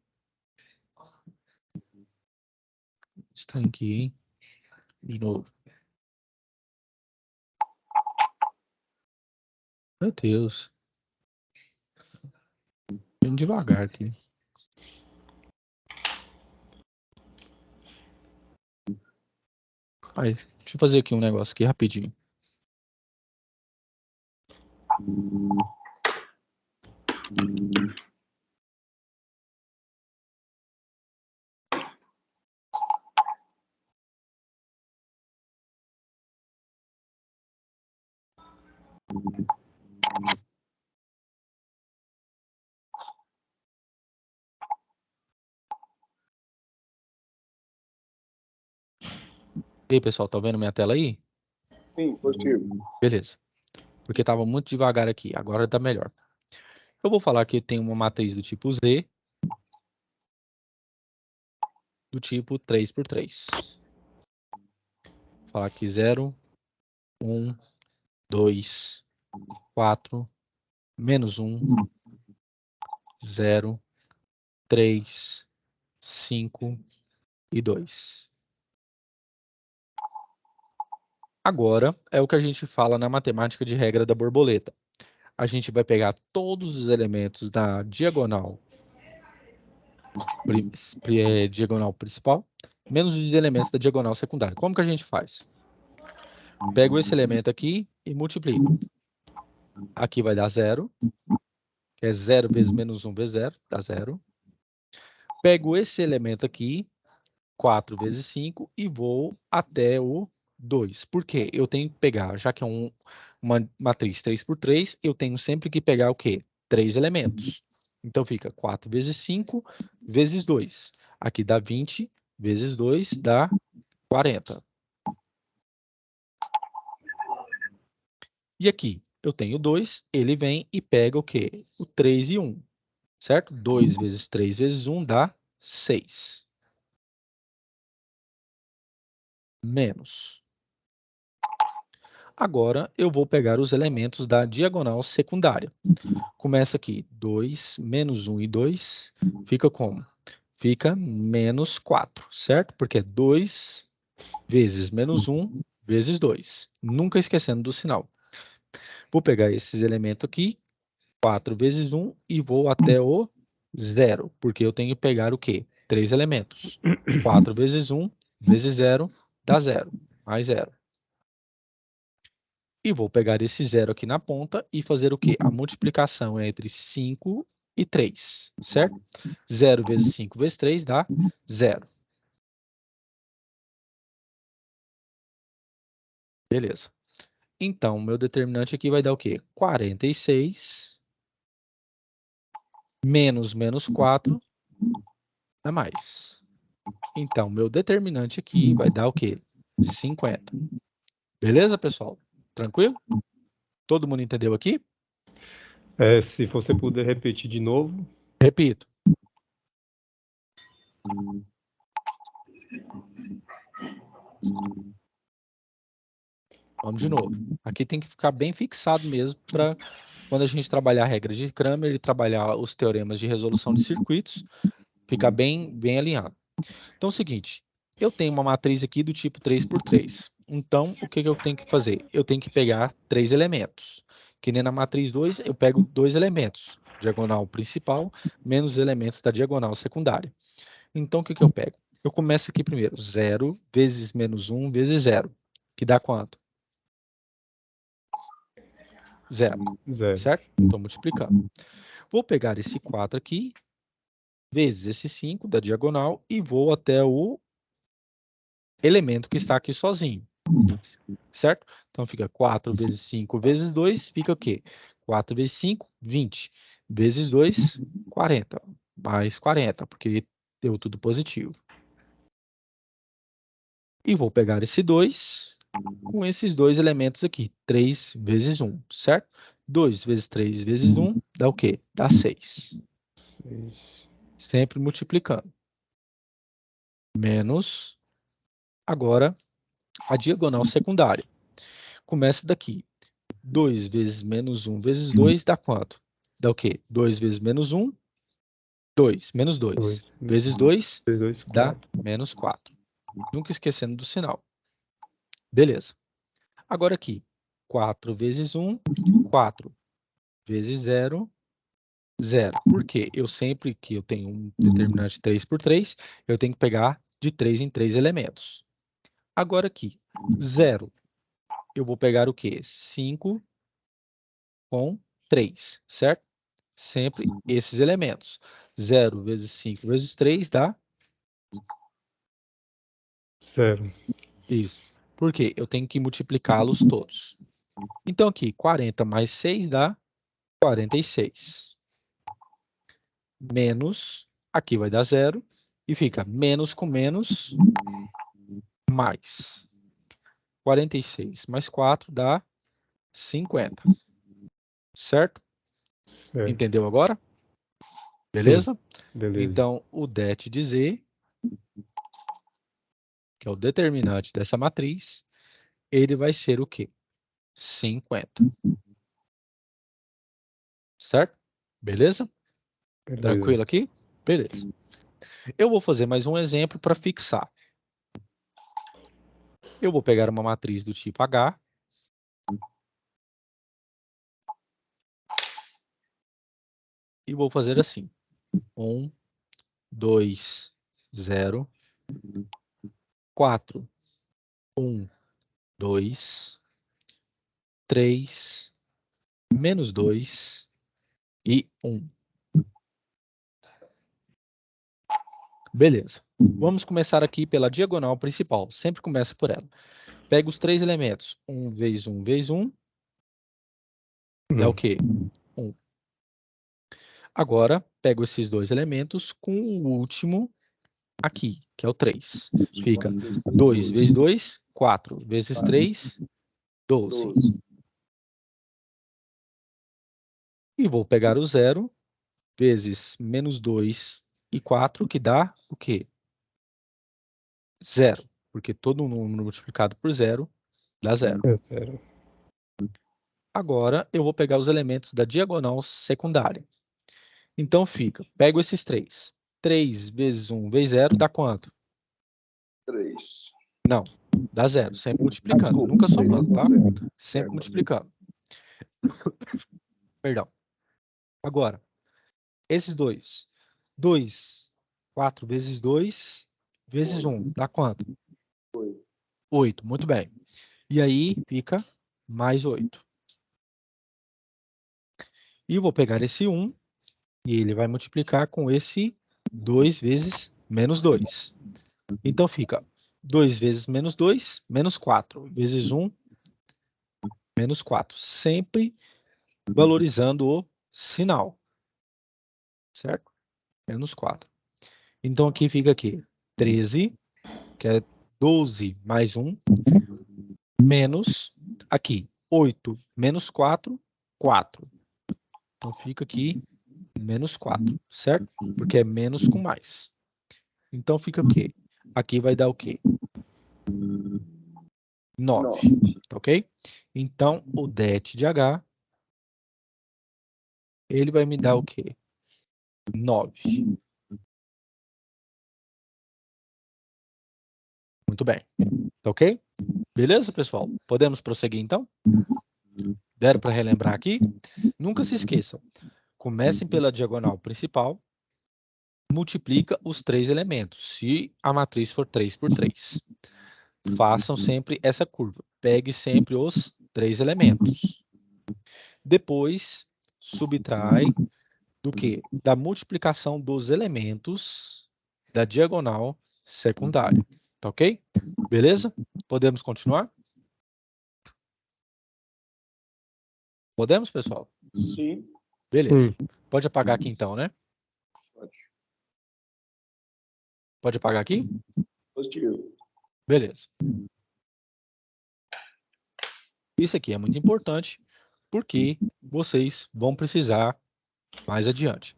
Está aqui, hein? De novo. Meu Deus. Bem devagar aqui. Aí, deixa eu fazer aqui um negócio aqui rapidinho. E aí, pessoal, tá vendo minha tela aí? Sim, positivo. Beleza. Porque estava muito devagar aqui. Agora tá melhor. Eu vou falar que tem uma matriz do tipo Z, do tipo 3×3. Vou falar aqui 0, 1, 2, 4, menos 1, 0, 3, 5 e 2. Agora é o que a gente fala na matemática de regra da borboleta. A gente vai pegar todos os elementos da diagonal, diagonal principal, menos os elementos da diagonal secundária. Como que a gente faz? Pego esse elemento aqui e multiplico. Aqui vai dar 0, que é 0 vezes menos 1 vezes 0, dá 0. Pego esse elemento aqui, 4 vezes 5, e vou até o 2. Por quê? Eu tenho que pegar, já que é uma matriz 3×3, eu tenho sempre que pegar o quê? 3 elementos. Então fica 4 vezes 5 vezes 2. Aqui dá 20, vezes 2 dá 40. E aqui eu tenho 2, ele vem e pega o quê? O 3 e 1. Certo? 2 vezes 3 vezes 1 dá 6. Menos. Agora eu vou pegar os elementos da diagonal secundária. Começa aqui, 2 menos 1 e 2, fica como? Fica menos 4, certo? Porque é 2 vezes menos 1 vezes 2. Nunca esquecendo do sinal. Vou pegar esses elementos aqui, 4 vezes 1, e vou até o 0, porque eu tenho que pegar o quê? 3 elementos. 4 vezes 1 vezes 0 dá 0, mais 0. E vou pegar esse 0 aqui na ponta e fazer o quê? A multiplicação entre 5 e 3, certo? 0 vezes 5 vezes 3 dá 0. Beleza. Então, meu determinante aqui vai dar o quê? 46 menos 4 dá mais. Então, meu determinante aqui vai dar o quê? 50. Beleza, pessoal? Tranquilo? Todo mundo entendeu aqui? Se você puder repetir de novo. Repito. Vamos de novo. Aqui tem que ficar bem fixado mesmo para quando a gente trabalhar a regra de Cramer e trabalhar os teoremas de resolução de circuitos, ficar bem alinhado. Então é o seguinte, eu tenho uma matriz aqui do tipo 3×3. Então, o que eu tenho que fazer? Eu tenho que pegar 3 elementos. Que nem na matriz 2, eu pego 2 elementos. Diagonal principal, menos elementos da diagonal secundária. Então, o que eu pego? Eu começo aqui primeiro. 0 vezes menos 1 vezes 0. Que dá quanto? 0. Certo? Estou multiplicando. Vou pegar esse 4 aqui, vezes esse 5 da diagonal, e vou até o elemento que está aqui sozinho. Certo? Então fica 4 vezes 5 vezes 2, fica o quê? 4 vezes 5, 20. Vezes 2, 40. Mais 40, porque deu tudo positivo. E vou pegar esse 2 com esses dois elementos aqui. 3 vezes 1, certo? 2 vezes 3 vezes 1 dá o quê? Dá 6. Sempre multiplicando. Menos, agora, a diagonal secundária. Começa daqui. 2 vezes menos 1 vezes 2 dá quanto? Dá o quê? 2 vezes menos 1, 2. Menos 2. Vezes 2 dá menos 4. Nunca esquecendo do sinal. Beleza. Agora aqui. 4 vezes 1, 4. Vezes 0, 0. Por quê? Eu sempre que eu tenho um determinante 3×3, eu tenho que pegar de 3 em 3 elementos. Agora aqui, 0. Eu vou pegar o quê? 5 com 3, certo? Sempre esses elementos. 0 vezes 5 vezes 3 dá? 0. Isso. Por quê? Eu tenho que multiplicá-los todos. Então aqui, 40 mais 6 dá 46. Menos, aqui vai dar 0. E fica menos com menos, mais. 46 mais 4 dá 50. Certo? Entendeu agora? Beleza? Beleza. Então, o det de z, que é o determinante dessa matriz, ele vai ser o quê? 50. Certo? Beleza? Tranquilo aqui? Beleza. Eu vou fazer mais um exemplo para fixar. Eu vou pegar uma matriz do tipo H. E vou fazer assim. 1, 2, 0, 4, 1, 2, 3, menos 2 e 1. Beleza. Vamos começar aqui pela diagonal principal. Sempre começa por ela. Pega os 3 elementos. 1 vezes 1 vezes 1. Dá o quê? 1. Agora, pego esses 2 elementos com o último aqui, que é o 3. Fica 2 vezes 2, 4. Vezes 3, 12. E vou pegar o 0 vezes menos 2 e 4, que dá o quê? 0. Porque todo número multiplicado por 0 dá 0. É 0. Agora, eu vou pegar os elementos da diagonal secundária. Então, fica, pego esses 3. 3 vezes 1 vezes 0 dá quanto? 3. Não, dá 0. Sempre multiplicando, nunca somando, tá? Sempre multiplicando. Perdão. Agora, esses 2. 2, 4 vezes 2 vezes 1 dá quanto? 8. Muito bem. E aí, fica mais 8. E eu vou pegar esse 1 e ele vai multiplicar com esse 2 vezes menos 2. Então fica 2 vezes menos 2, menos 4, vezes 1, menos 4. Sempre valorizando o sinal. Certo? Menos 4. Então, aqui fica aqui 13, que é 12 mais 1, menos aqui 8 menos 4, 4. Então, fica aqui menos 4, certo? Porque é menos com mais. Então, fica o quê? Aqui vai dar o quê? 9, tá ok? Então, o det de H, ele vai me dar o quê? 9. Muito bem. Tá ok? Beleza, pessoal? Podemos prosseguir, então? Deram para relembrar aqui? Nunca se esqueçam. Comecem pela diagonal principal. Multiplica os 3 elementos, se a matriz for 3 por 3. Façam sempre essa curva. Pegue sempre os 3 elementos. Depois, subtrai do que? Da multiplicação dos elementos da diagonal secundária. Tá ok? Beleza? Podemos continuar? Podemos, pessoal? Sim. Beleza. Pode apagar aqui então, né? Pode. Pode apagar aqui? Positivo. Beleza. Isso aqui é muito importante porque vocês vão precisar mais adiante.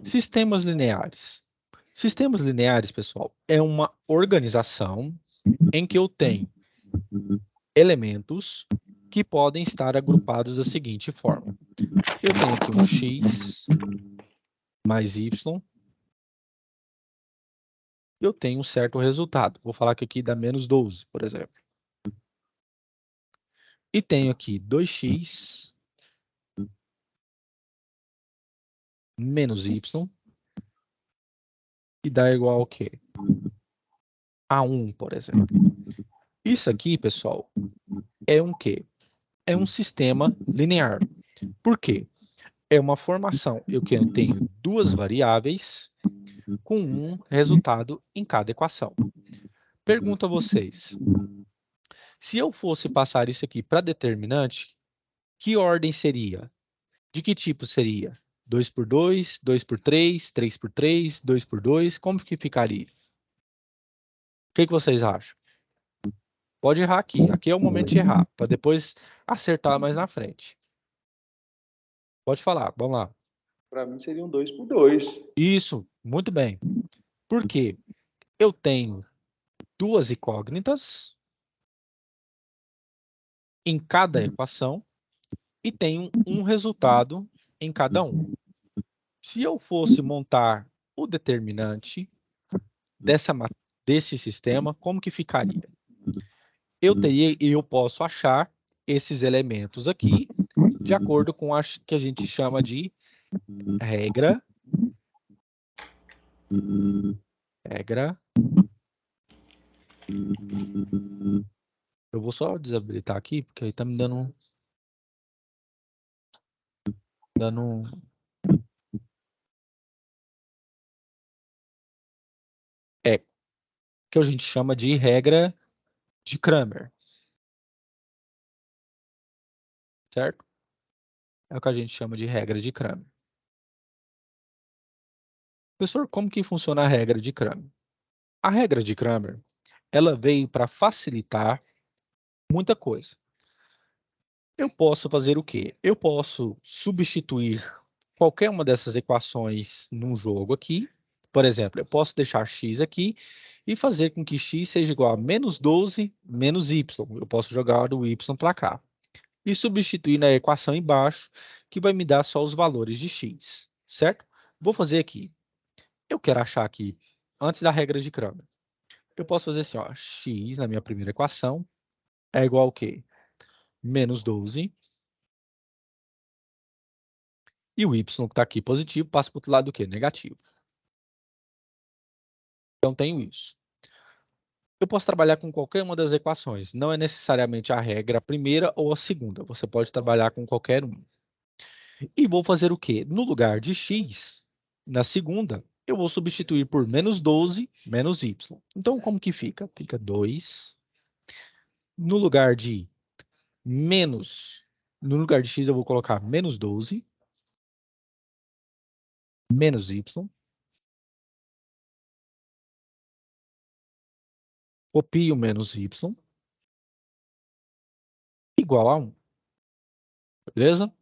Sistemas lineares. Sistemas lineares, pessoal, é uma organização em que eu tenho elementos que podem estar agrupados da seguinte forma. Eu tenho aqui um x mais y. Eu tenho um certo resultado. Vou falar que aqui dá menos 12, por exemplo. E tenho aqui 2x menos y, e dá igual ao quê? A 1, por exemplo. Isso aqui, pessoal, é um quê? É um sistema linear. Por quê? É uma formação em que eu tenho duas variáveis com um resultado em cada equação. Pergunto a vocês, se eu fosse passar isso aqui para determinante, que ordem seria? De que tipo seria? 2 por 2, 2 por 3, 3 por 3, 2 por 2, como que ficaria? O que vocês acham? Pode errar aqui. Aqui é o momento de errar, para depois acertar mais na frente. Pode falar, vamos lá. Para mim seria um 2 por 2. Isso, muito bem. Por quê? Eu tenho duas incógnitas em cada equação e tenho um resultado em cada um. Se eu fosse montar o determinante desse sistema, como que ficaria? Eu posso achar esses elementos aqui de acordo com o que a gente chama de regra. Eu vou só desabilitar aqui, porque aí tá me dando que a gente chama de regra de Cramer. Certo? É o que a gente chama de regra de Cramer. Professor, como que funciona a regra de Cramer? A regra de Cramer, ela veio para facilitar muita coisa. Eu posso fazer o quê? Eu posso substituir qualquer uma dessas equações num jogo aqui. Por exemplo, eu posso deixar x aqui e fazer com que x seja igual a menos 12 menos y. Eu posso jogar o y para cá. E substituir na equação embaixo, que vai me dar só os valores de x. Certo? Vou fazer aqui. Eu quero achar aqui, antes da regra de Cramer. Eu posso fazer assim, ó, x na minha primeira equação é igual ao quê? Menos 12. E o y que está aqui positivo passa para o outro lado do quê? Negativo. Então, tenho isso. Eu posso trabalhar com qualquer uma das equações. Não é necessariamente a regra, a primeira ou a segunda. Você pode trabalhar com qualquer um. E vou fazer o quê? No lugar de x, na segunda, eu vou substituir por menos 12 menos y. Então, como que fica? Fica 2. No lugar de menos No lugar de x eu vou colocar menos 12, menos y, copio menos y, igual a 1. Beleza?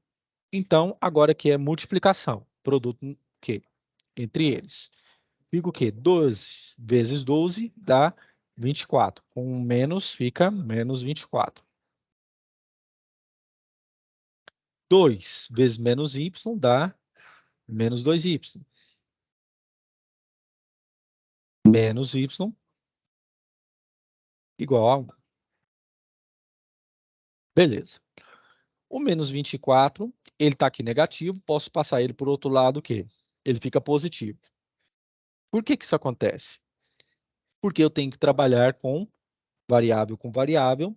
Então, agora aqui é multiplicação. Produto que entre eles. Fica o quê? 12 vezes 12 dá 24. Com um menos fica menos 24. 2 vezes menos y dá menos 2y. Menos y igual a 1. Beleza. O menos 24, ele está aqui negativo, posso passar ele por outro lado, o quê? Ele fica positivo. Por que que isso acontece? Porque eu tenho que trabalhar com variável,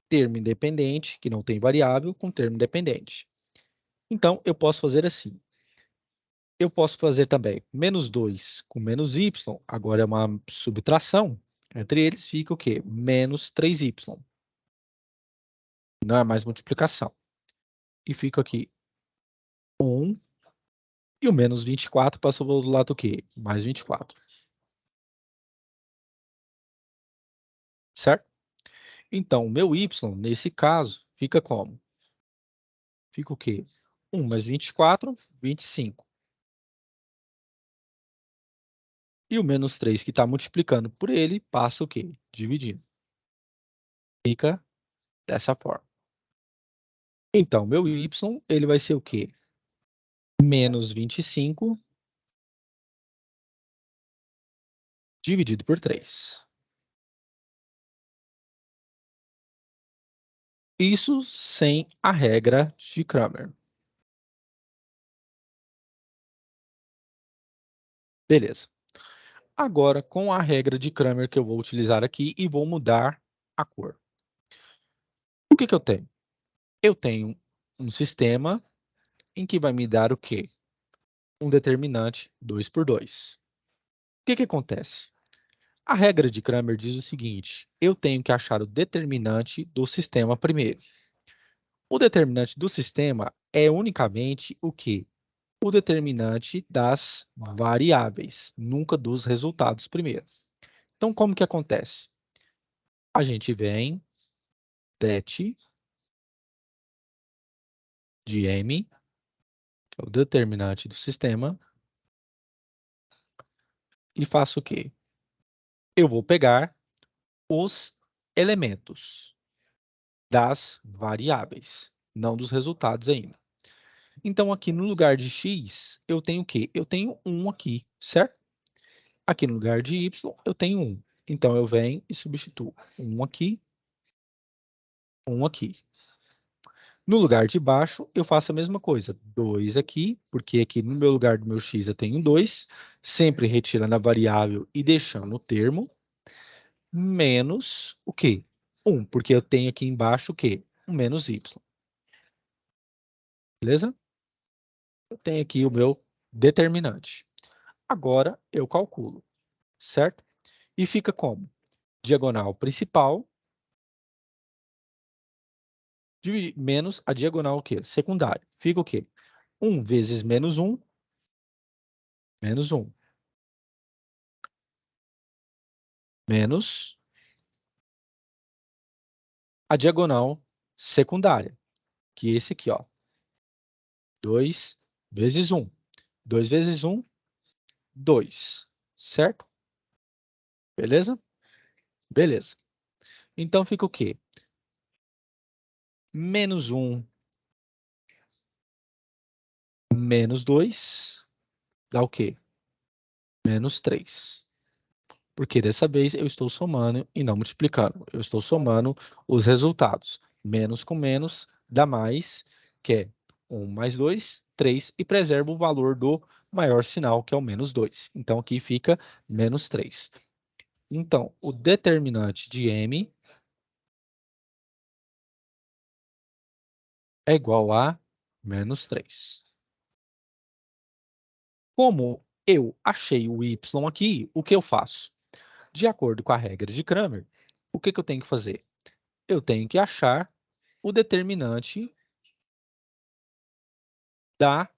termo independente, que não tem variável, com termo dependente. Então, eu posso fazer assim. Eu posso fazer também menos 2 com menos y, agora é uma subtração. Entre eles fica o quê? Menos 3y. Não é mais multiplicação. E fica aqui 1. E o menos 24 passou do lado do quê? Mais 24. Certo? Então, o meu y, nesse caso, fica como? Fica o quê? 1 mais 24, 25. E o menos 3 que está multiplicando por ele, passa o quê? Dividindo. Fica dessa forma. Então, meu y, ele vai ser o quê? Menos 25 dividido por 3. Isso sem a regra de Cramer. Beleza. Agora, com a regra de Cramer que eu vou utilizar aqui e vou mudar a cor. O que que eu tenho? Eu tenho um sistema em que vai me dar o quê? Um determinante 2 por 2. O que que acontece? A regra de Cramer diz o seguinte, eu tenho que achar o determinante do sistema primeiro. O determinante do sistema é unicamente o quê? O determinante das variáveis, nunca dos resultados primeiro. Então, como que acontece? A gente vem det de m, que é o determinante do sistema, e faço o quê? Eu vou pegar os elementos das variáveis, não dos resultados ainda. Então, aqui no lugar de x, eu tenho o quê? Eu tenho 1 aqui, certo? Aqui no lugar de y, eu tenho 1. Então, eu venho e substituo 1 aqui, 1 aqui. No lugar de baixo, eu faço a mesma coisa. 2 aqui, porque aqui no meu lugar do meu x eu tenho 2, sempre retirando a variável e deixando o termo, menos o quê? 1, porque eu tenho aqui embaixo o quê? Um menos y. Beleza? Eu tenho aqui o meu determinante. Agora, eu calculo, certo? E fica como? Diagonal principal menos a diagonal o quê? Secundária. Fica o quê? 1 vezes menos 1, menos 1. Menos a diagonal secundária, que é esse aqui, ó. 2 vezes 1. 2 vezes 1, 2. Certo? Beleza? Beleza. Então, fica o quê? Menos 1 menos 2 dá o quê? Menos 3. Porque dessa vez eu estou somando e não multiplicando. Eu estou somando os resultados. Menos com menos dá mais, que é 1 mais 2, 3, e preservo o valor do maior sinal, que é o menos 2. Então, aqui fica menos 3. Então, o determinante de m é igual a menos 3. Como eu achei o y aqui, o que eu faço? De acordo com a regra de Cramer, o que eu tenho que fazer? Eu tenho que achar o determinante da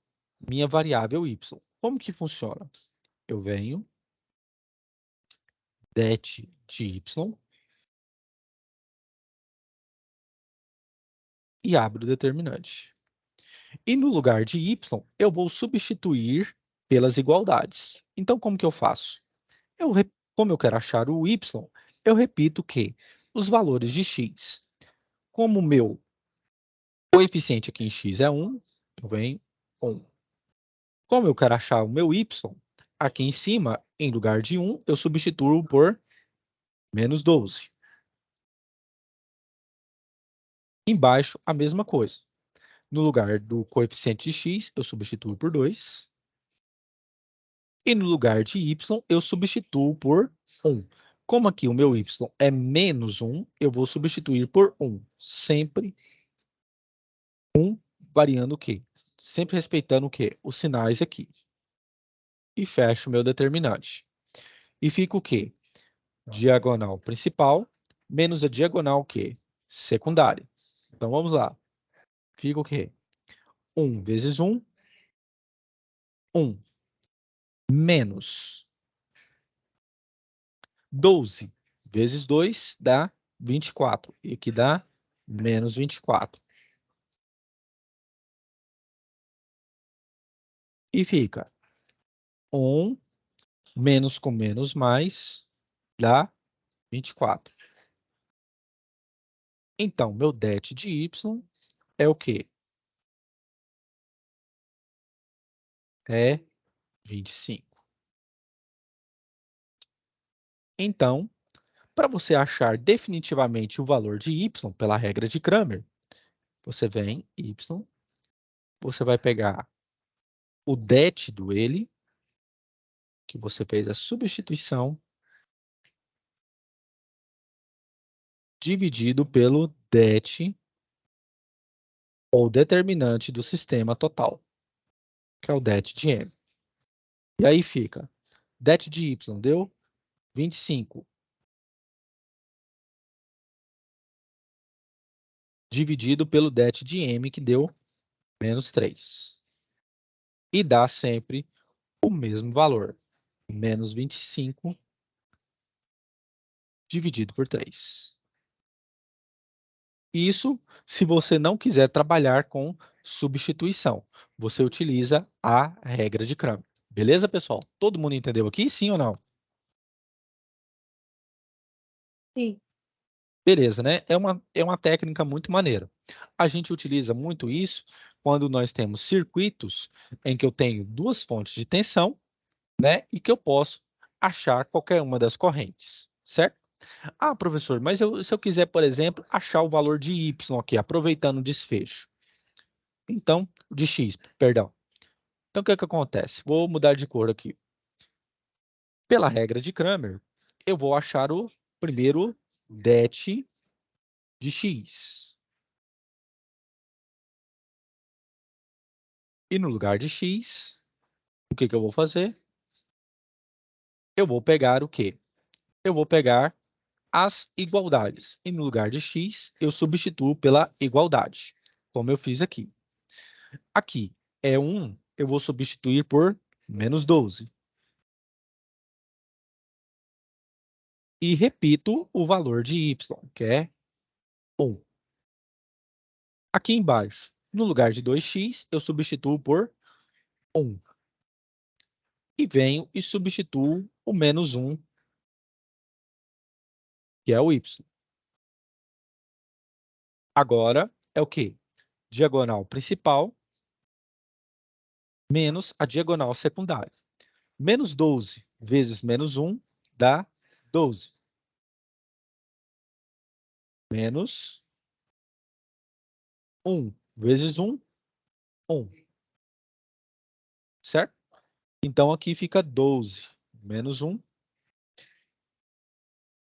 minha variável y. Como que funciona? Eu venho, det de y, e abro o determinante. E no lugar de y, eu vou substituir pelas igualdades. Então, como que eu faço? Como eu quero achar o y, eu repito que os valores de x, como o meu coeficiente aqui em x é 1, eu venho 1. Como eu quero achar o meu y, aqui em cima, em lugar de 1, eu substituo por menos 12. Embaixo, a mesma coisa. No lugar do coeficiente de x, eu substituo por 2. E no lugar de y, eu substituo por 1. Como aqui o meu y é menos 1, eu vou substituir por 1. Sempre 1 variando o quê? Sempre respeitando o quê? Os sinais aqui. E fecho o meu determinante. E fica o quê? Diagonal principal menos a diagonal o quê? Secundária. Então, vamos lá. Fica o quê? 1 vezes 1, 1. Menos 12 vezes 2 dá 24. E aqui dá menos 24. E fica 1 menos com menos mais dá 24. Então, meu det de y é o quê? É 25. Então, para você achar definitivamente o valor de y pela regra de Cramer, você vem y, você vai pegar o det do ele, que você fez a substituição, dividido pelo det, ou determinante do sistema total, que é o det de m. E aí fica, det de y deu 25, dividido pelo det de m, que deu menos 3. E dá sempre o mesmo valor, menos 25, dividido por 3. Isso se você não quiser trabalhar com substituição. Você utiliza a regra de Cramer. Beleza, pessoal? Todo mundo entendeu aqui? Sim ou não? Sim. Beleza, né? É uma técnica muito maneira. A gente utiliza muito isso quando nós temos circuitos em que eu tenho duas fontes de tensão, né? E que eu posso achar qualquer uma das correntes, certo? Ah, professor, mas se eu quiser, por exemplo, achar o valor de y aqui, aproveitando o desfecho. Então, de x, perdão. Então, o que é que acontece? Vou mudar de cor aqui. Pela regra de Cramer, eu vou achar o primeiro det de x. E no lugar de x, o que que eu vou fazer? Eu vou pegar o quê? Eu vou pegar as igualdades. E no lugar de x, eu substituo pela igualdade, como eu fiz aqui. Aqui é 1, eu vou substituir por menos 12. E repito o valor de y, que é 1. Aqui embaixo, no lugar de 2x, eu substituo por 1. E venho e substituo o menos 1, que é o y. Agora é o quê? Diagonal principal menos a diagonal secundária. Menos 12 vezes menos 1 dá 12. Menos 1 vezes 1, 1. Certo? Então, aqui fica 12 menos 1,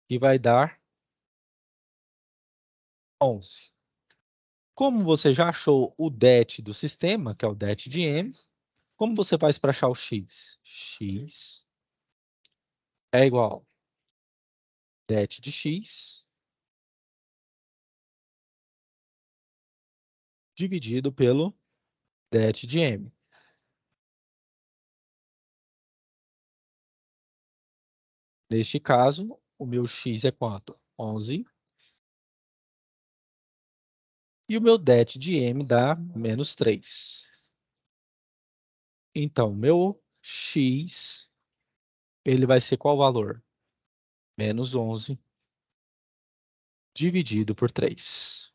que vai dar 11. Como você já achou o det do sistema, que é o det de m, como você faz para achar o x? X é igual a det de x dividido pelo det de m. Neste caso, o meu x é quanto? 11. E o meu det de m dá menos 3. Então, meu x, ele vai ser qual valor? Menos 11 dividido por 3.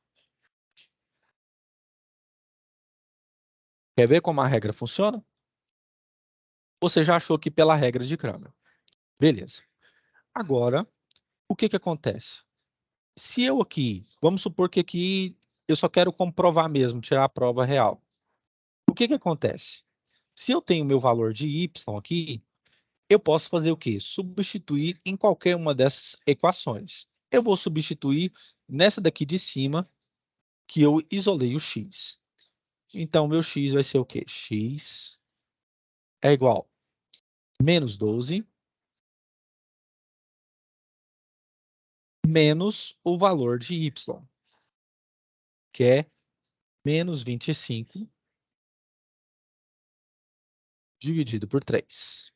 Quer ver como a regra funciona? Você já achou que pela regra de Cramer. Beleza. Agora, o que acontece? Se eu aqui, vamos supor que aqui eu só quero comprovar mesmo, tirar a prova real. O que acontece? Se eu tenho meu valor de y aqui, eu posso fazer o quê? Substituir em qualquer uma dessas equações. Eu vou substituir nessa daqui de cima, que eu isolei o x. Então, meu x vai ser o quê? X é igual a menos 12 menos o valor de y, que é menos 25 dividido por 3.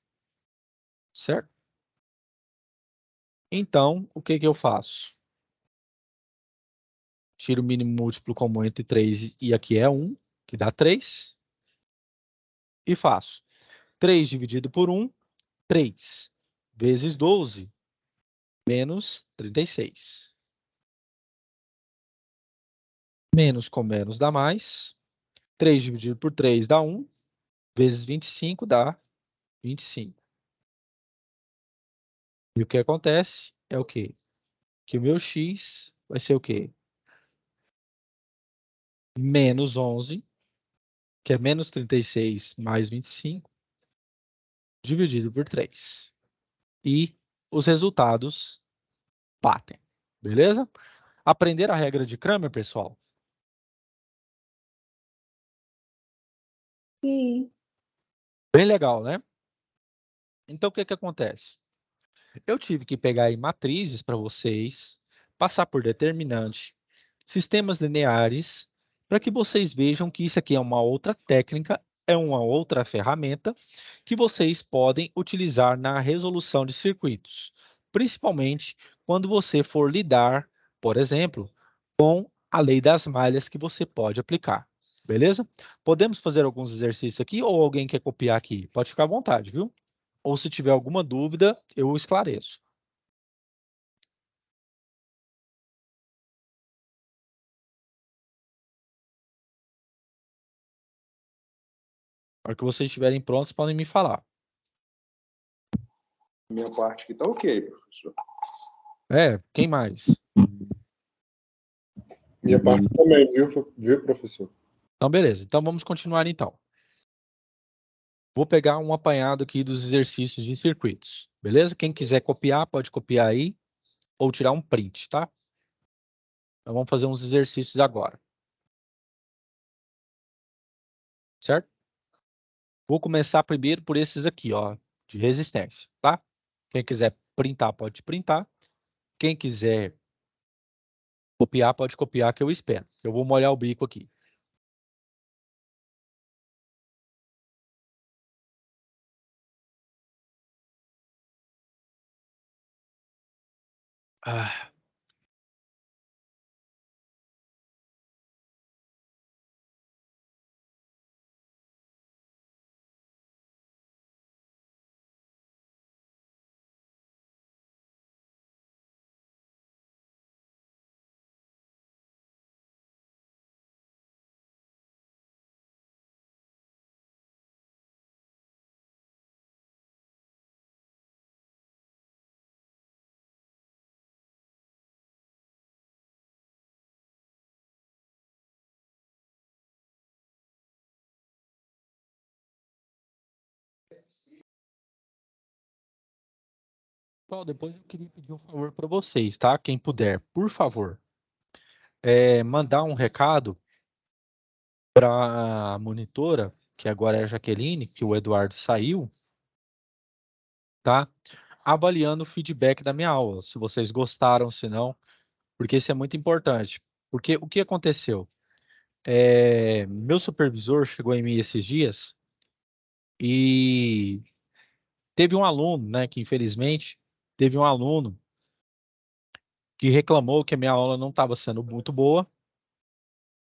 Certo? Então, o que eu faço? Tiro o mínimo múltiplo comum entre 3 e aqui é 1, que dá 3. E faço 3 dividido por 1, 3 vezes 12, menos 36. Menos com menos dá mais. 3 dividido por 3 dá 1, vezes 25 dá 25. E o que acontece é o quê? Que o meu x vai ser o quê? Menos 11, que é menos 36 mais 25, dividido por 3. E os resultados batem. Beleza? Aprender a regra de Cramer, pessoal? Sim. Bem legal, né? Então, o que acontece? Eu tive que pegar aí matrizes para vocês, passar por determinante, sistemas lineares, para que vocês vejam que isso aqui é uma outra técnica, é uma outra ferramenta que vocês podem utilizar na resolução de circuitos, principalmente quando você for lidar, por exemplo, com a lei das malhas que você pode aplicar. Beleza? Podemos fazer alguns exercícios aqui ou alguém quer copiar aqui? Pode ficar à vontade, viu? Ou se tiver alguma dúvida, eu esclareço. Na hora que vocês estiverem prontos, podem me falar. Minha parte aqui tá ok, professor. Quem mais? Minha parte também, viu, professor? Então, beleza. Então, vamos continuar então. Vou pegar um apanhado aqui dos exercícios de circuitos. Beleza? Quem quiser copiar, pode copiar aí ou tirar um print, tá? Então, vamos fazer uns exercícios agora. Certo? Vou começar primeiro por esses aqui, ó, de resistência, tá? Quem quiser printar, pode printar. Quem quiser copiar, pode copiar, que eu espero. Eu vou molhar o bico aqui. Ah. Pessoal, depois eu queria pedir um favor para vocês, tá? Quem puder, por favor, mandar um recado para a monitora, que agora é a Jaqueline, que o Eduardo saiu, tá? Avaliando o feedback da minha aula, se vocês gostaram, se não, porque isso é muito importante. Porque o que aconteceu? meu supervisor chegou em mim esses dias e teve um aluno, né, que infelizmente teve um aluno que reclamou que a minha aula não estava sendo muito boa,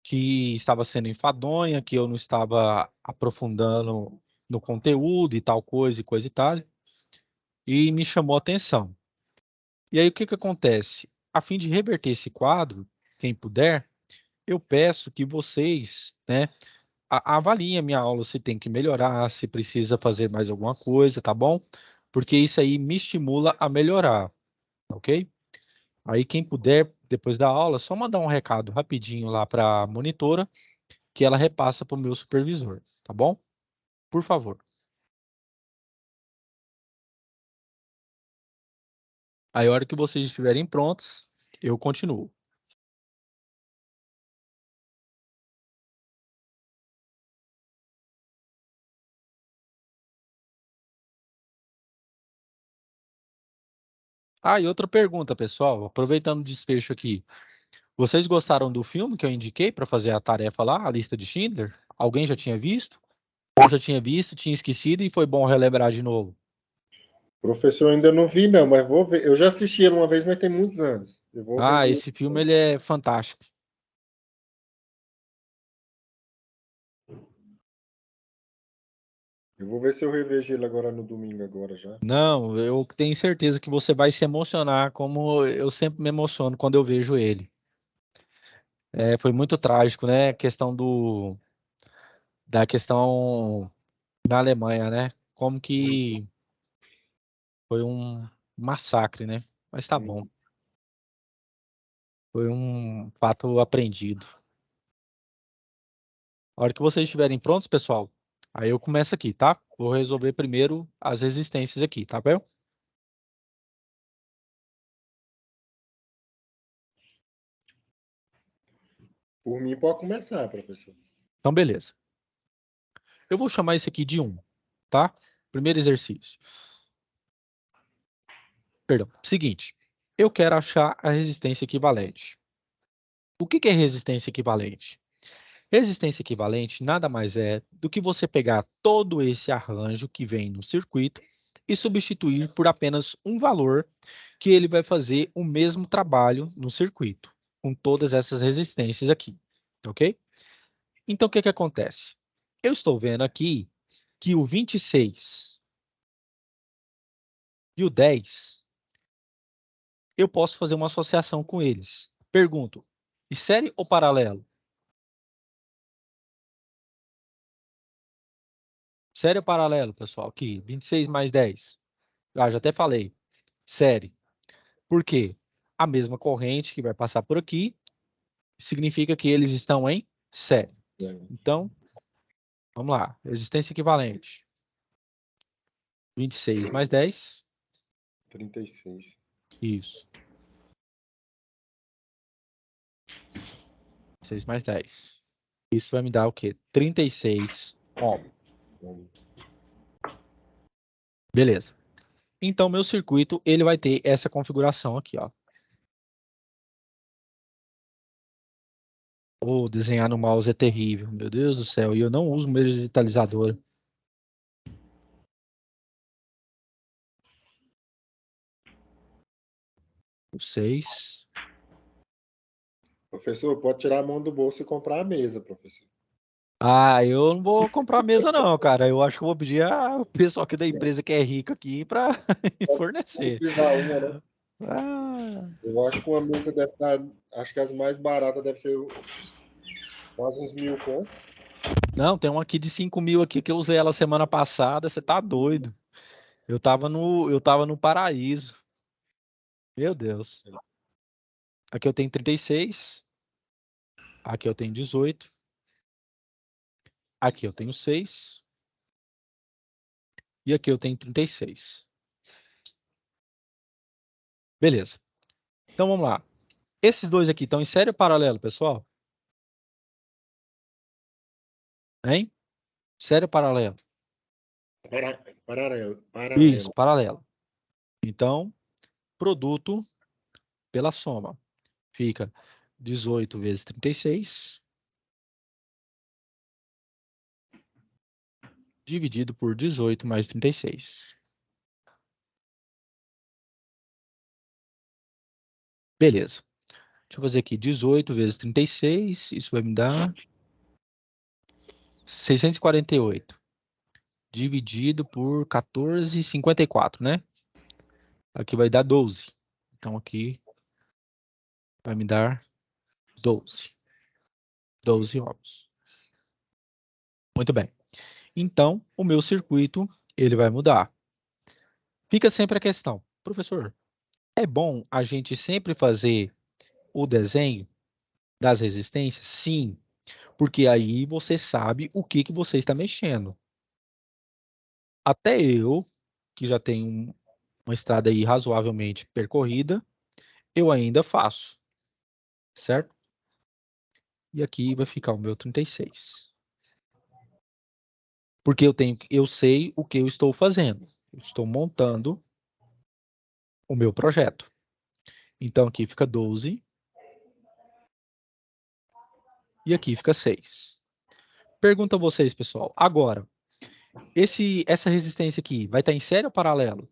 que estava sendo enfadonha, que eu não estava aprofundando no conteúdo e coisa e tal, e me chamou a atenção. E aí o que que acontece? A fim de reverter esse quadro, quem puder, eu peço que vocês, né, avaliem a minha aula se tem que melhorar, se precisa fazer mais alguma coisa, tá bom? Porque isso aí me estimula a melhorar, ok? Aí quem puder, depois da aula, só mandar um recado rapidinho lá para a monitora, que ela repassa para o meu supervisor, tá bom? Por favor. Aí a hora que vocês estiverem prontos, eu continuo. Ah, e outra pergunta, pessoal, aproveitando o desfecho aqui. Vocês gostaram do filme que eu indiquei para fazer a tarefa lá, a lista de Schindler? Alguém já tinha visto? Ou já tinha visto, tinha esquecido e foi bom relembrar de novo? Professor, ainda não vi, não, mas vou ver. Eu já assisti ele uma vez, mas tem muitos anos. Eu vou Ah, rever. esse filme ele é fantástico. Eu vou ver se eu revejo ele agora no domingo, agora já. Não, eu tenho certeza que você vai se emocionar, como eu sempre me emociono quando eu vejo ele. Foi muito trágico, né? A questão da questão na Alemanha, né? Como que foi um massacre, né? Mas tá bom. Foi um fato aprendido. A hora que vocês estiverem prontos, pessoal, aí eu começo aqui, tá? Vou resolver primeiro as resistências aqui, tá bom? Por mim, pode começar, professor. Então, beleza. Eu vou chamar esse aqui de 1, tá? Primeiro exercício. Perdão. Seguinte, eu quero achar a resistência equivalente. O que que é resistência equivalente? Resistência equivalente nada mais é do que você pegar todo esse arranjo que vem no circuito e substituir por apenas um valor que ele vai fazer o mesmo trabalho no circuito, com todas essas resistências aqui, ok? Então, o que que acontece? Eu estou vendo aqui que o 26 e o 10, eu posso fazer uma associação com eles. Pergunto, e série ou paralelo? Série ou paralelo, pessoal? Aqui, 26 mais 10. Ah, já até falei. Série. Por quê? A mesma corrente que vai passar por aqui significa que eles estão em série. Então, vamos lá. Resistência equivalente. 26 mais 10. 36. Isso. 6 mais 10. Isso vai me dar o quê? 36 ohm. Beleza. Então, meu circuito, ele vai ter essa configuração aqui, ó. Desenhar no mouse é terrível. Meu Deus do céu. E eu não uso mesmo digitalizador. O 6. Professor, pode tirar a mão do bolso e comprar a mesa, professor. Ah, eu não vou comprar mesa não, cara. Eu acho que eu vou pedir ao pessoal aqui da empresa que é rico aqui para fornecer. Precisar uma, né? Ah, Eu acho que uma mesa deve estar. Acho que as mais baratas devem ser quase uns 1.000 conto. não, tem uma aqui de 5 mil aqui que eu usei ela semana passada. Você tá doido? Eu tava no paraíso. Meu Deus. Aqui eu tenho 36. Aqui eu tenho 18. Aqui eu tenho 6. E aqui eu tenho 36. Beleza. Então vamos lá. Esses dois aqui estão em série ou paralelo, pessoal? Hein? Série ou paralelo? Isso, Paralelo. paralelo. Então, produto pela soma fica 18 vezes 36 dividido por 18 mais 36. Beleza. Deixa eu fazer aqui 18 vezes 36, isso vai me dar 648, dividido por 14,54, né? Aqui vai dar 12. Então aqui vai me dar 12. 12 ohms. Muito bem. Então, o meu circuito, ele vai mudar. Fica sempre a questão, professor, é bom a gente sempre fazer o desenho das resistências? Sim, porque aí você sabe o que você está mexendo. Até eu, que já tenho uma estrada aí razoavelmente percorrida, eu ainda faço, certo? E aqui vai ficar o meu 36. Porque eu sei o que eu estou fazendo. Eu estou montando o meu projeto. Então aqui fica 12 e aqui fica 6. Pergunto a vocês, pessoal. Agora, essa resistência aqui vai estar em série ou paralelo?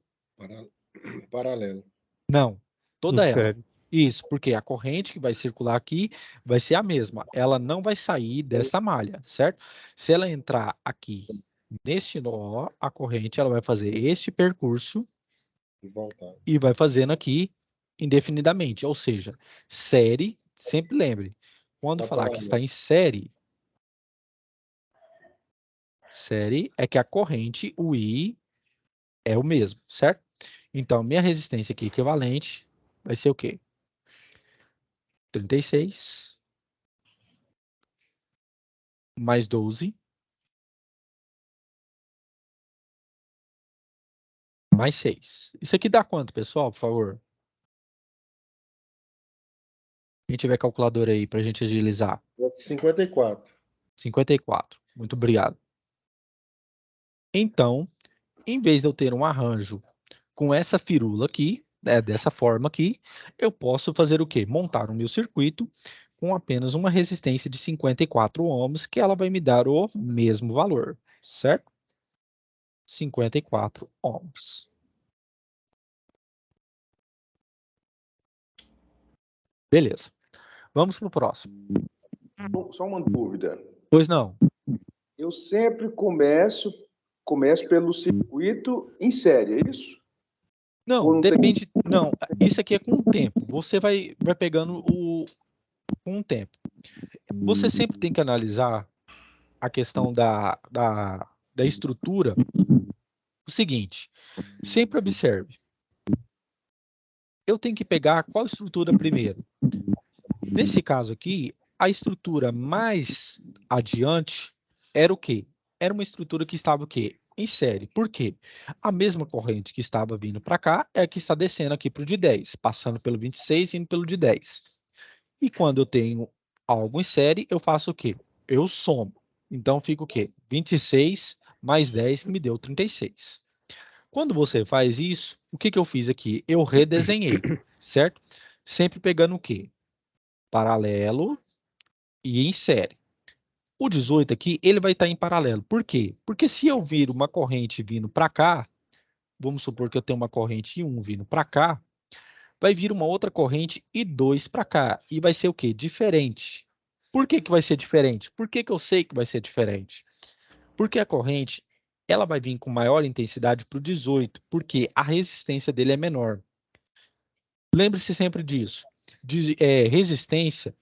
Paralelo. Não, Em toda ela. série. Isso, porque a corrente que vai circular aqui vai ser a mesma. Ela não vai sair dessa malha, certo? Se ela entrar aqui neste nó, a corrente ela vai fazer este percurso E voltar. e vai fazendo aqui indefinidamente. Ou seja, série, sempre lembre, quando Tá falar que paralelo. está em série é que a corrente, o I, é o mesmo, certo? Então, minha resistência aqui equivalente vai ser o quê? 36 mais 12 mais 6. Isso aqui dá quanto, pessoal, por favor? Quem tiver calculadora aí para a gente agilizar. 54. 54. Muito obrigado. Então, em vez de eu ter um arranjo com essa firula aqui, dessa forma aqui, eu posso fazer o quê? Montar o meu circuito com apenas uma resistência de 54 ohms, que ela vai me dar o mesmo valor, certo? 54 ohms. Beleza. Vamos para o próximo. Só uma dúvida. Pois não. Eu sempre começo pelo circuito em série, é isso? Não, Ou não tem? depende. Não, isso aqui é com o tempo. Você vai pegando com o tempo. Você sempre tem que analisar a questão da estrutura. O seguinte, sempre observe. Eu tenho que pegar qual estrutura primeiro. Nesse caso aqui, a estrutura mais adiante era o quê? Era uma estrutura que estava o quê? Em série. Por quê? A mesma corrente que estava vindo para cá é a que está descendo aqui para o de 10, passando pelo 26 e indo pelo de 10. E quando eu tenho algo em série, eu faço o quê? Eu somo. Então fica o quê? 26 mais 10 que me deu 36. Quando você faz isso, o que eu fiz aqui? Eu redesenhei, certo? Sempre pegando o quê? Paralelo e em série. O 18 aqui, ele vai estar em paralelo. Por quê? Porque se eu vir uma corrente vindo para cá, vamos supor que eu tenho uma corrente I1 vindo para cá, vai vir uma outra corrente I2 para cá. E vai ser o quê? Diferente. Por que vai ser diferente? Por que eu sei que vai ser diferente? Porque a corrente ela vai vir com maior intensidade para o 18, porque a resistência dele é menor. Lembre-se sempre disso. Resistência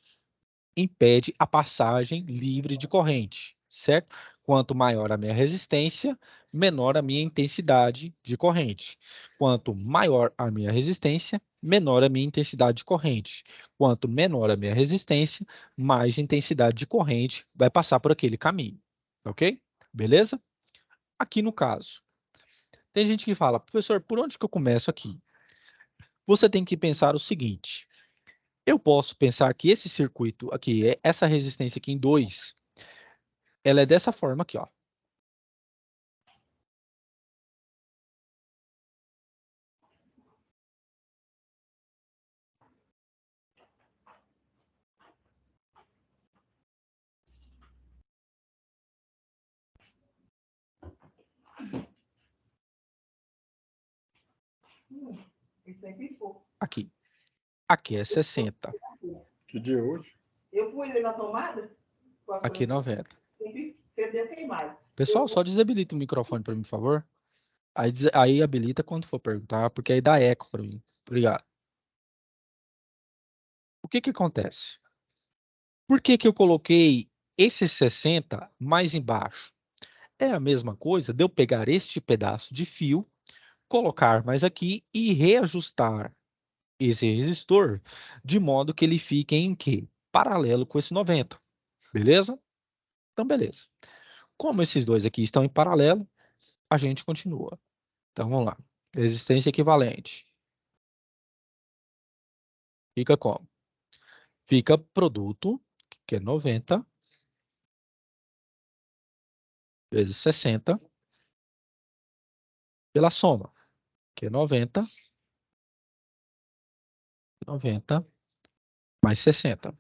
impede a passagem livre de corrente, certo? Quanto maior a minha resistência, menor a minha intensidade de corrente. Quanto maior a minha resistência, menor a minha intensidade de corrente. Quanto menor a minha resistência, mais intensidade de corrente vai passar por aquele caminho. Ok? Beleza? Aqui no caso, tem gente que fala, professor, por onde que eu começo aqui? Você tem que pensar o seguinte, eu posso pensar que esse circuito aqui, essa resistência aqui em 2, ela é dessa forma aqui, ó. Isso sempre for. Aqui. Aqui é 60. Que dia é hoje? Eu pus ele na tomada? Aqui 90. Sempre deu queimado. Pessoal, só desabilita o microfone para mim, por favor. Aí habilita quando for perguntar, porque aí dá eco para mim. Obrigado. O que que acontece? Por que que eu coloquei esse 60 mais embaixo? É a mesma coisa de eu pegar este pedaço de fio, colocar mais aqui e reajustar esse resistor de modo que ele fique em quê? Paralelo com esse 90. Beleza? Então, beleza. Como esses dois aqui estão em paralelo, a gente continua. Então, vamos lá. Resistência equivalente. Fica como? Fica produto, que é 90, vezes 60, pela soma, que é 90 mais 60.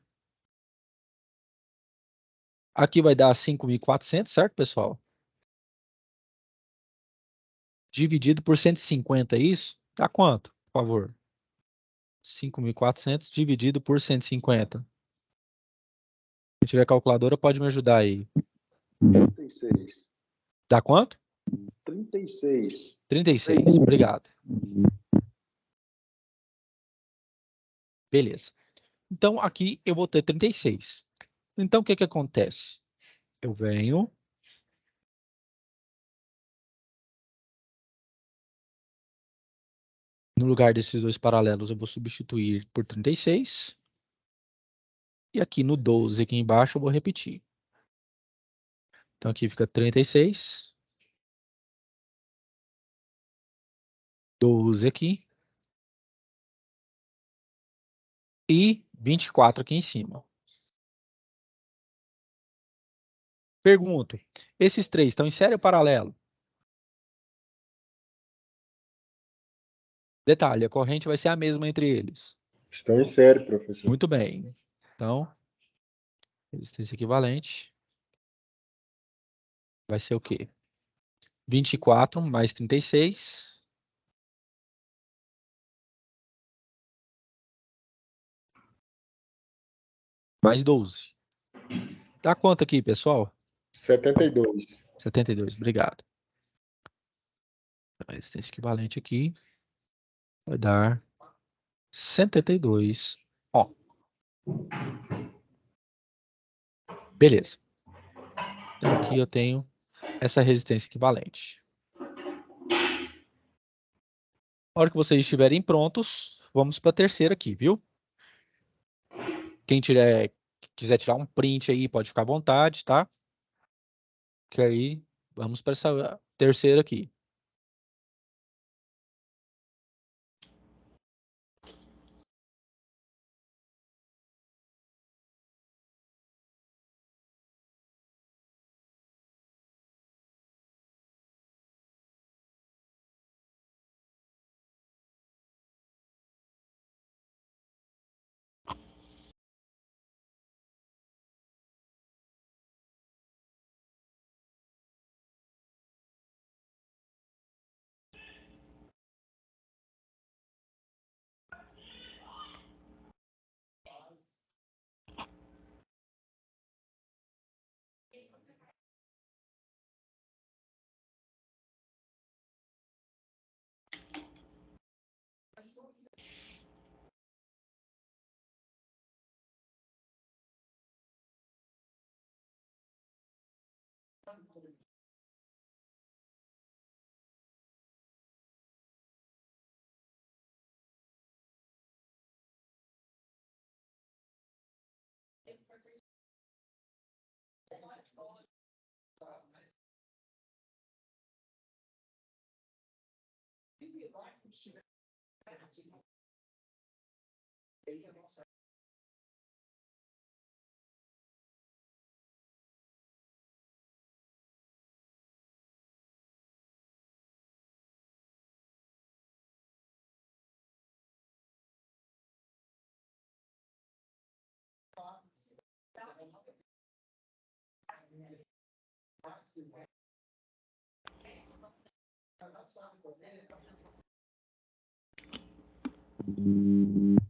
Aqui vai dar 5.400, certo, pessoal? Dividido por 150, é isso? Dá quanto, por favor? 5.400 dividido por 150. Se tiver calculadora, pode me ajudar aí. 36. Dá quanto? 36. 36. Obrigado. Beleza. Então, aqui eu vou ter 36. Então, o que que acontece? Eu venho... No lugar desses dois paralelos, eu vou substituir por 36. E aqui no 12, aqui embaixo, eu vou repetir. Então, aqui fica 36. 12 aqui. E 24 aqui em cima. Pergunto, esses três estão em série ou paralelo? Detalhe, a corrente vai ser a mesma entre eles. Estão em série, professor. Muito bem. Então, resistência equivalente vai ser o quê? 24 mais 36. Mais 12. Dá quanto aqui, pessoal? 72. 72, obrigado. A resistência equivalente aqui vai dar 72 ó. Beleza. Então, aqui eu tenho essa resistência equivalente. Na hora que vocês estiverem prontos, vamos para a terceira aqui, viu? Quem quiser tirar um print aí, pode ficar à vontade, tá? Que aí, vamos para essa terceira aqui.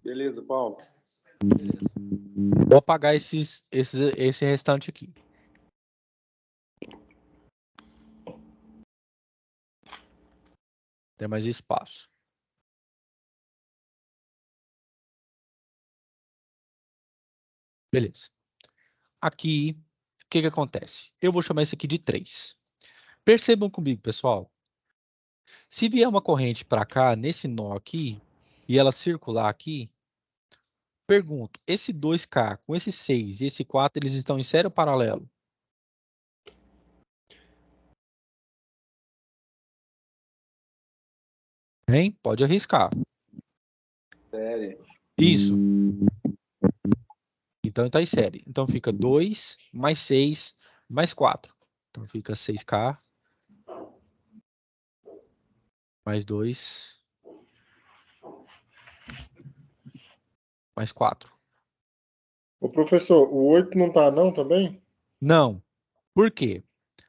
Beleza, Paulo. Beleza. Vou apagar esse restante aqui. Tem mais espaço. Beleza. Aqui, o que acontece? Eu vou chamar isso aqui de 3. Percebam comigo, pessoal. Se vier uma corrente para cá, nesse nó aqui, e ela circular aqui, pergunto, esse 2K com esse 6 e esse 4, eles estão em série ou paralelo? Hein? Pode arriscar. Sério. Isso. Então está em série. Então fica 2 mais 6 mais 4. Então fica 6K mais 2 mais 4. Ô, professor, o 8 não tá não também? Não. Por quê?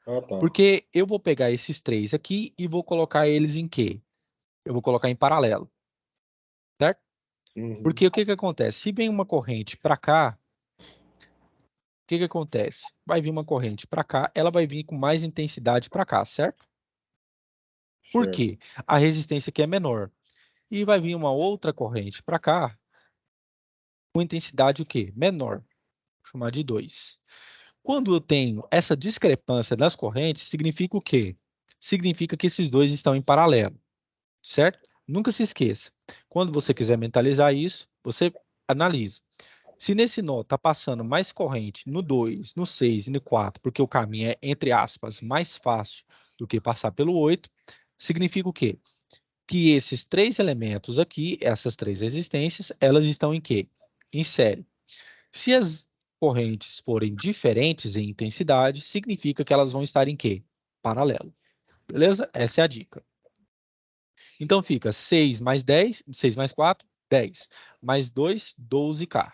Ah, tá. Porque eu vou pegar esses 3 aqui e vou colocar eles em quê? Eu vou colocar em paralelo. Certo? Uhum. Porque o que acontece? Se vem uma corrente para cá, o que acontece? Vai vir uma corrente para cá, ela vai vir com mais intensidade para cá, certo? Por Certo. quê? A resistência aqui é menor. E vai vir uma outra corrente para cá, com intensidade o quê? Menor. Vou chamar de 2. Quando eu tenho essa discrepância das correntes, significa o quê? Significa que esses dois estão em paralelo, certo? Nunca se esqueça. Quando você quiser mentalizar isso, você analisa. Se nesse nó está passando mais corrente no 2, no 6 e no 4, porque o caminho é, entre aspas, mais fácil do que passar pelo 8, significa o quê? Que esses 3 elementos aqui, essas 3 resistências, elas estão em quê? Em série. Se as correntes forem diferentes em intensidade, significa que elas vão estar em quê? Paralelo. Beleza? Essa é a dica. Então fica 6 mais 10, 6 mais 4, 10. Mais 2, 12K.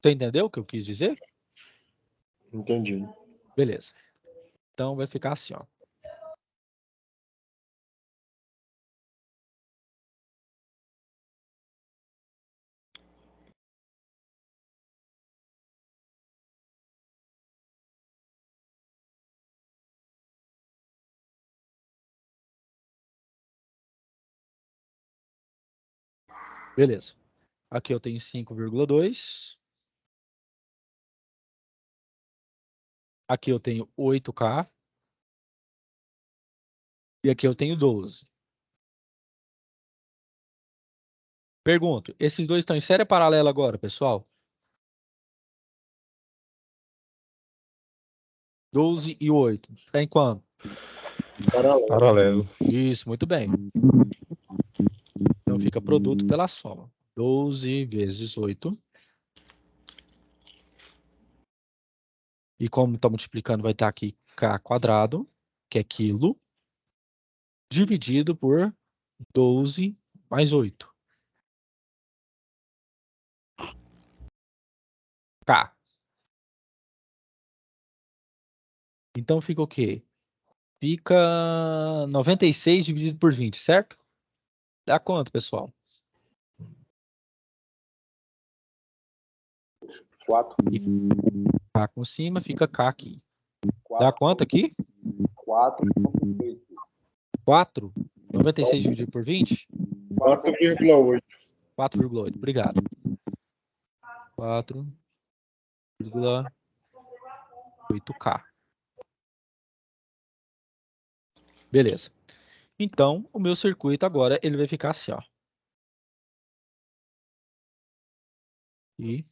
Você entendeu o que eu quis dizer? Entendi. Beleza. Então vai ficar assim, ó. Beleza. Aqui eu tenho 5,2. Aqui eu tenho 8K. E aqui eu tenho 12. Pergunto, esses dois estão em série paralela agora, pessoal? 12 e 8. Está em quanto? Paralelo. Paralelo. Isso, muito bem. Então fica produto pela soma. 12 vezes 8. E como está multiplicando, vai estar aqui K quadrado, que é quilo, dividido por 12 mais 8. K. Então fica o quê? Fica 96 dividido por 20, certo? Dá quanto, pessoal? 4. K com cima, fica K aqui. Dá quanto aqui? 4. 4? 96 dividido por 20? 4,8. 4,8. Obrigado. 4,8K. Beleza. Então, o meu circuito agora ele vai ficar assim, ó. E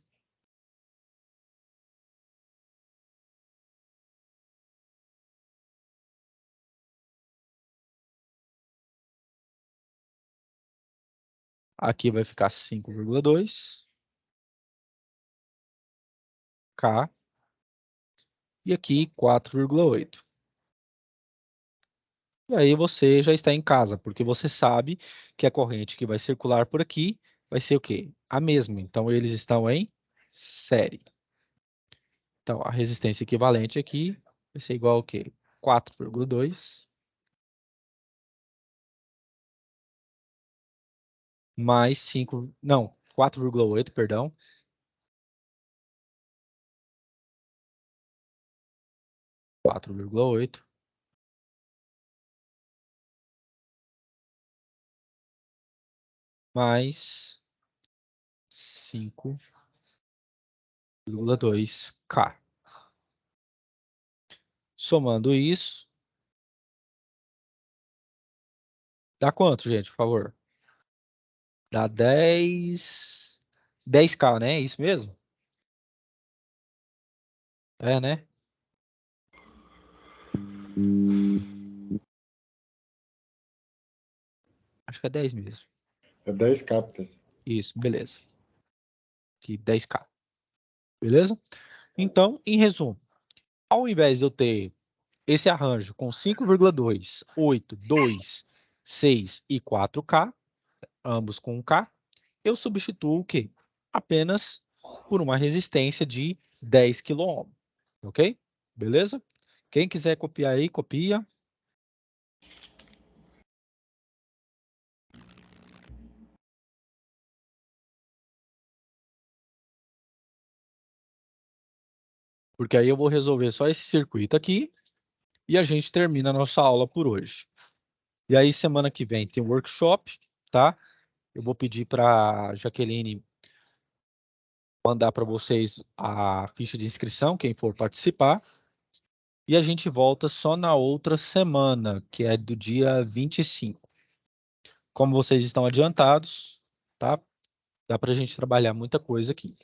aqui vai ficar 5,2 K e aqui 4,8. E aí você já está em casa, porque você sabe que a corrente que vai circular por aqui vai ser o quê? A mesma. Então, eles estão em série. Então, a resistência equivalente aqui vai ser igual ao quê? 4,2 mais 5, não, 4,8, perdão. Quatro vírgula oito mais 5,2K. Somando isso, dá quanto, gente, por favor? Dá 10K, né? É isso mesmo? É, né? Acho que é 10 mesmo. É 10 captas. Isso, beleza. Aqui, 10K. Beleza? Então, em resumo, ao invés de eu ter esse arranjo com 5,2, 8, 2, 6 e 4K, ambos com 1K, eu substituo o quê? Apenas por uma resistência de 10 kΩ. Ok? Beleza? Quem quiser copiar aí, copia. Porque aí eu vou resolver só esse circuito aqui e a gente termina a nossa aula por hoje. E aí, semana que vem tem workshop, tá? Eu vou pedir para a Jaqueline mandar para vocês a ficha de inscrição, quem for participar. E a gente volta só na outra semana, que é do dia 25. Como vocês estão adiantados, tá? Dá para a gente trabalhar muita coisa aqui.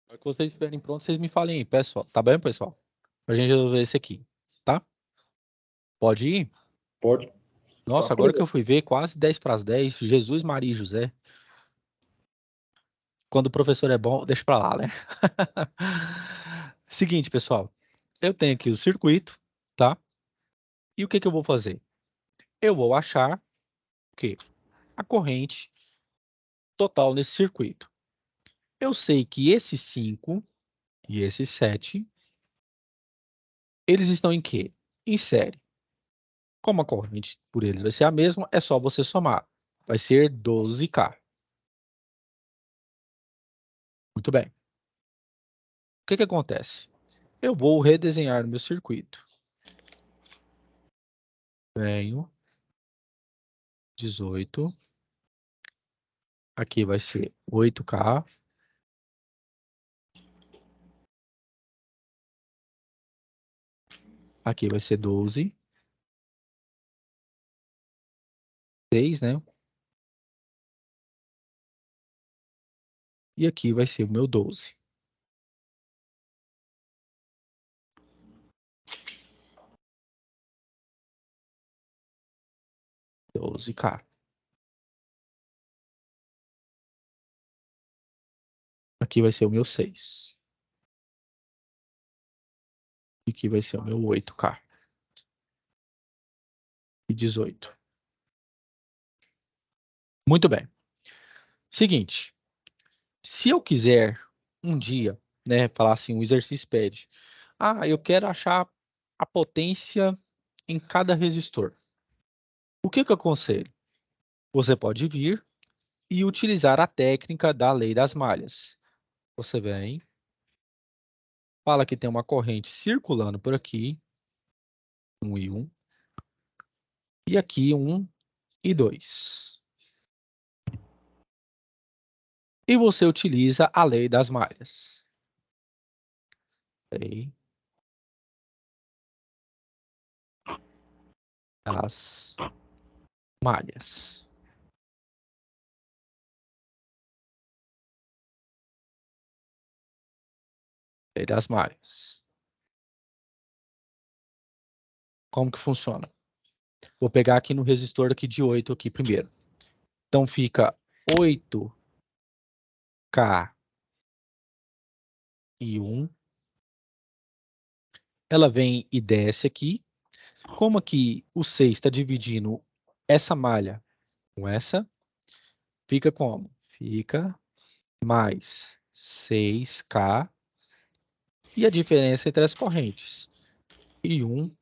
Na hora que vocês estiverem prontos, vocês me falem aí, pessoal. Tá bem, pessoal? Pra gente resolver esse aqui, tá? Pode ir? Pode. Nossa, agora que eu fui ver, quase 10 para as 10. Jesus, Maria e José. Quando o professor é bom, deixa pra lá, né? Seguinte, pessoal. Eu tenho aqui o circuito, tá? E o que que eu vou fazer? Eu vou achar o quê? A corrente total nesse circuito. Eu sei que esse 5 e esse 7, Eles estão em quê? Em série. Como a corrente por eles vai ser a mesma, é só você somar. Vai ser 12K. Muito bem. O que que acontece? Eu vou redesenhar meu circuito. Venho. 18. Aqui vai ser 8K. Aqui vai ser 12. 6, né? E aqui vai ser o meu 12. K. Aqui vai ser o meu 6. E aqui vai ser o meu 8K. E 18. Muito bem. Seguinte. Se eu quiser um dia, né, falar assim, um exercício pede. Ah, eu quero achar a potência em cada resistor. O que que eu aconselho? Você pode vir e utilizar a técnica da lei das malhas. Você vem, fala que tem uma corrente circulando por aqui, 1 e 1, e aqui 1 e 2. E você utiliza a lei das malhas. Lei das malhas. Lei das malhas. Como que funciona? Vou pegar aqui no resistor aqui de 8 aqui primeiro. Então fica 8K e 1. Ela vem e desce aqui. Como aqui o 6 está dividindo essa malha com essa, fica como? Fica mais 6K e a diferença entre as correntes. E 1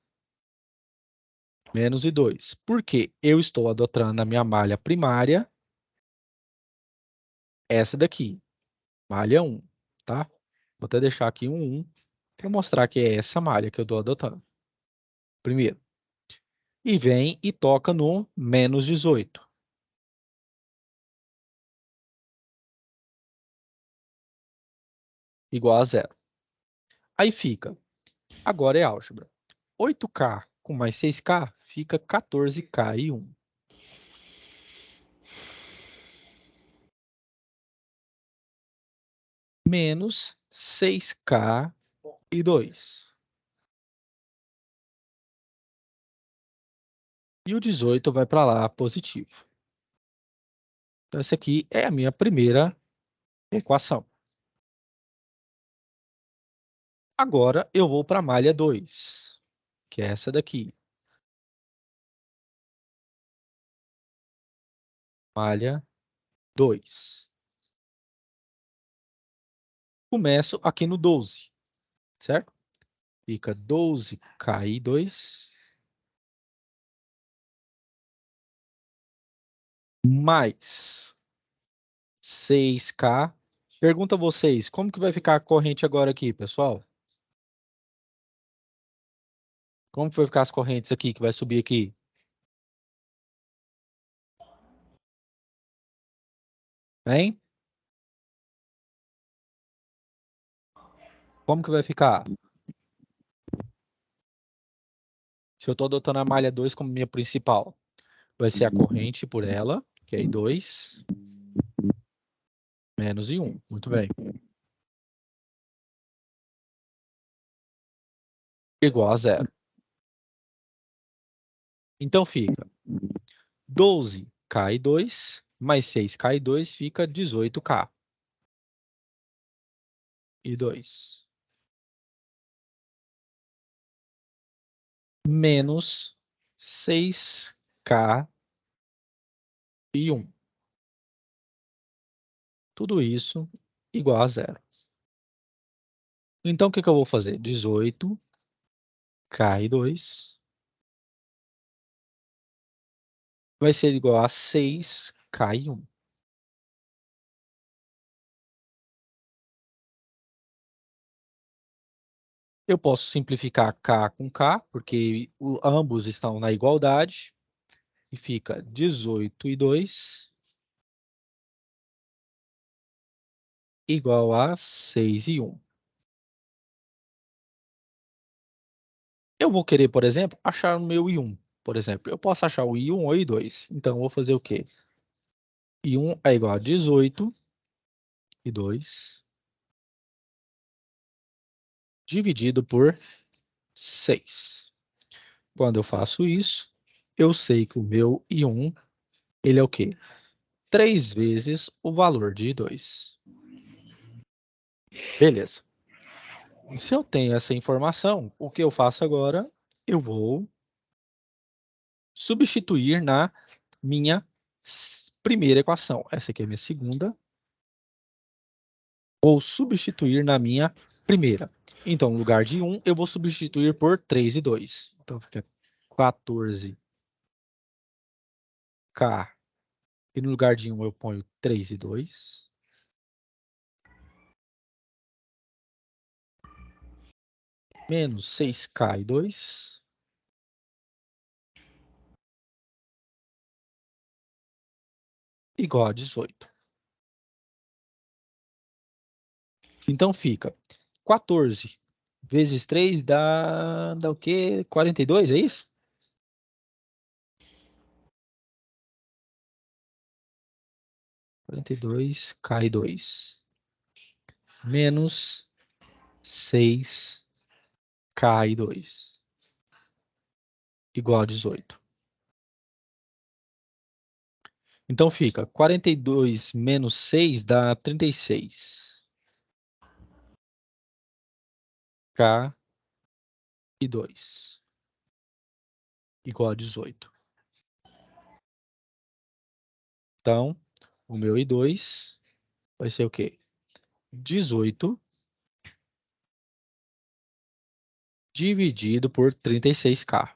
menos I2. Por quê? Eu estou adotando a minha malha primária, essa daqui, malha 1, tá? Vou até deixar aqui um 1 para mostrar que é essa malha que eu estou adotando. Primeiro. E vem e toca no menos 18. Igual a zero. Aí fica. Agora é álgebra. 8K com mais 6K fica 14K e 1. Menos 6K e 2. E o 18 vai para lá positivo. Então, essa aqui é a minha primeira equação. Agora eu vou para a malha 2, que é essa daqui. Malha 2. Começo aqui no 12, certo? Fica 12K e 2 mais 6K. Pergunta a vocês, como que vai ficar a corrente agora aqui, pessoal? Como que vai ficar as correntes aqui, que vai subir aqui? Hein? Como que vai ficar? Se eu estou adotando a malha 2 como minha principal, vai ser a corrente por ela, que é I2, menos I1. Muito bem. Igual a zero. Então fica 12K e 2 mais 6K e 2 fica 18K e 2. Menos 6K e 1. Tudo isso igual a zero. Então, o que que eu vou fazer? 18 K2 vai ser igual a 6K1. Eu posso simplificar K com K, porque ambos estão na igualdade. E fica 18/2 igual a 6/1. Eu vou querer, por exemplo, achar o meu I1. Por exemplo, eu posso achar o I1 ou I2. Então, eu vou fazer o quê? I1 é igual a 18/2 dividido por 6. Quando eu faço isso, eu sei que o meu I1, ele é o quê? 3 vezes o valor de I2. Beleza. Se eu tenho essa informação, o que eu faço agora? Eu vou substituir na minha primeira equação. Essa aqui é a minha segunda. Vou substituir na minha primeira. Então, no lugar de 1, eu vou substituir por 3/2. Então, fica 14K. E no lugar de 1, eu ponho 3/2. Menos 6K2. Igual a 18. Então, fica 14 vezes 3 dá o quê? 42, é isso? K2 menos 6K2 igual a 18. Então fica 42 menos 6 dá 36. K2 igual a 18. Então, o meu I2 vai ser o quê? 18 dividido por 36K.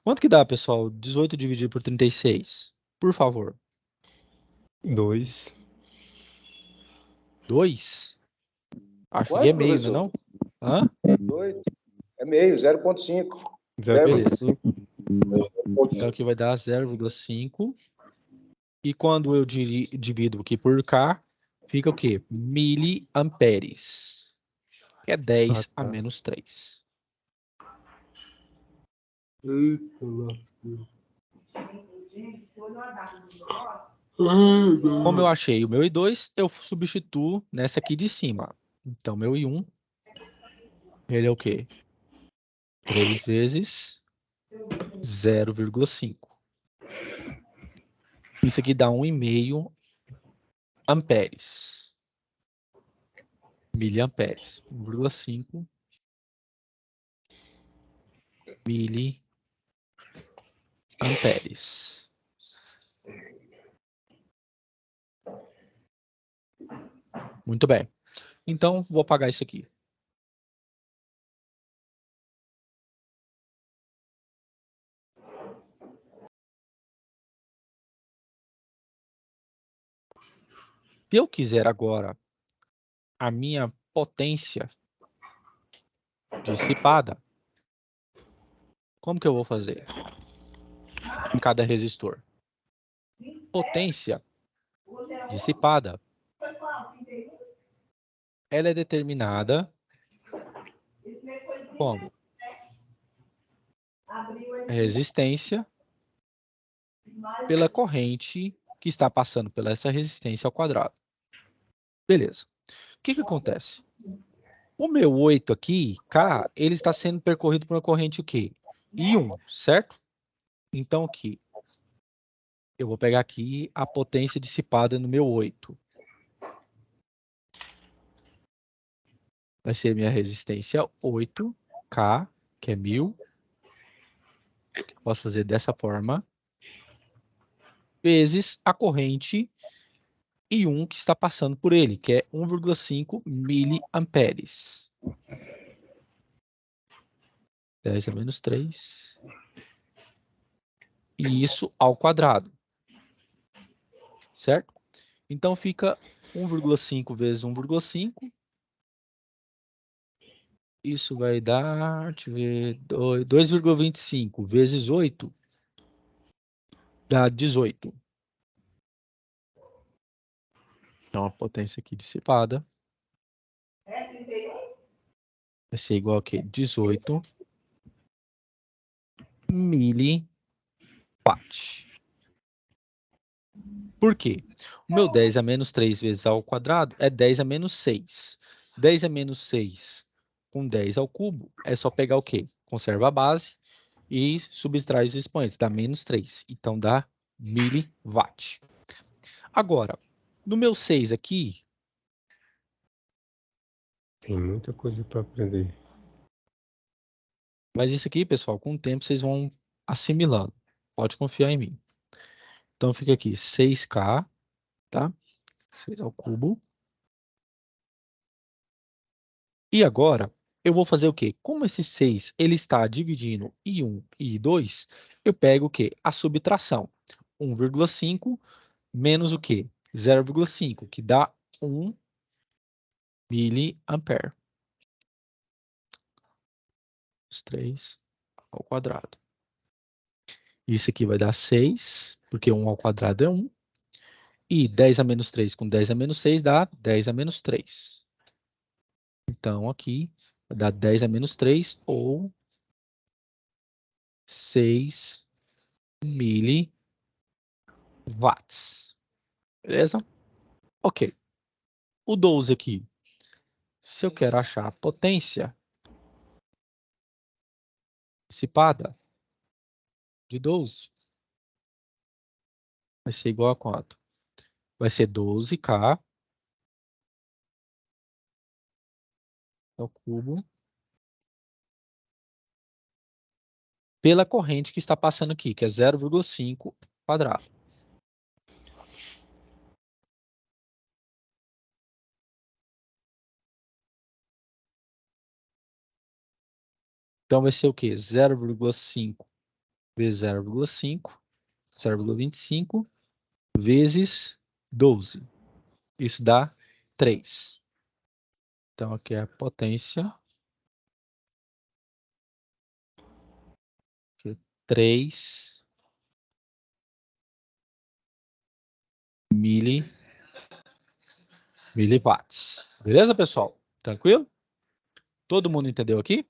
Quanto que dá, pessoal? 18 dividido por 36? Por favor. 2. 2? Acho que é Quanto, meio, não é professor? não? Hã? 2. É meio, 0,5. 0,5. Então aqui vai dar 0,5. E quando eu divido aqui por K, fica o quê? Miliamperes. Que é 10 a tá. menos 3. Como eu achei o meu I2, eu substituo nessa aqui de cima. Então, meu I1, ele é o quê? 3 vezes 0,5. Isso aqui dá 1,5 amperes. Miliamperes. 1,5 miliamperes. Muito bem. Então, vou apagar isso aqui. Se eu quiser agora a minha potência dissipada, como que eu vou fazer? Em cada resistor. Potência dissipada, ela é determinada como resistência pela corrente que está passando pela essa resistência ao quadrado. Beleza. O que que acontece? O meu 8 aqui, K, ele está sendo percorrido por uma corrente o quê? I1, certo? Então aqui, eu vou pegar aqui a potência dissipada no meu 8. Vai ser minha resistência 8K, que é 1000. Posso fazer dessa forma. Vezes a corrente I1 que está passando por ele, que é 1,5 miliamperes. 10 a menos 3. E isso ao quadrado. Certo? Então fica 1,5 vezes 1,5. Isso vai dar, deixa eu ver, 2,25 vezes 8 dá 18. Então a potência aqui dissipada É 31? vai ser igual a quê? 18 miliwatt. Por quê? O meu 10 a menos 3 vezes ao quadrado é 10 a menos 6. 10 a menos 6 com 10 ao cubo é só pegar o quê? Conserva a base e subtrai os expoentes, dá menos 3. Então dá miliwatt. Agora, no meu 6 aqui, Tem muita coisa para aprender. mas isso aqui, pessoal, com o tempo vocês vão assimilando. Pode confiar em mim. Então fica aqui 6K, tá? 6 ao cubo. E agora, eu vou fazer o quê? Como esse 6 ele está dividindo I1 e I2, eu pego o quê? A subtração. 1,5 menos o quê? 0,5, que dá 1 miliampere. 3 ao quadrado. Isso aqui vai dar 6, porque 1 ao quadrado é 1. E 10 a menos 3 com 10 a menos 6 dá 10 a menos 3. Então, aqui vai dar 10 a menos 3 ou 6 miliwatts. Beleza? Ok. O 12 aqui. Se eu quero achar a potência dissipada de 12, vai ser igual a quanto? Vai ser 12K ao cubo pela corrente que está passando aqui, que é 0,5 quadrado. Então vai ser o quê? 0,5 vezes 0,5, 0,25 vezes 12. Isso dá 3. Então aqui é a potência. Aqui é 3 miliwatts. Beleza, pessoal? Tranquilo? Todo mundo entendeu aqui?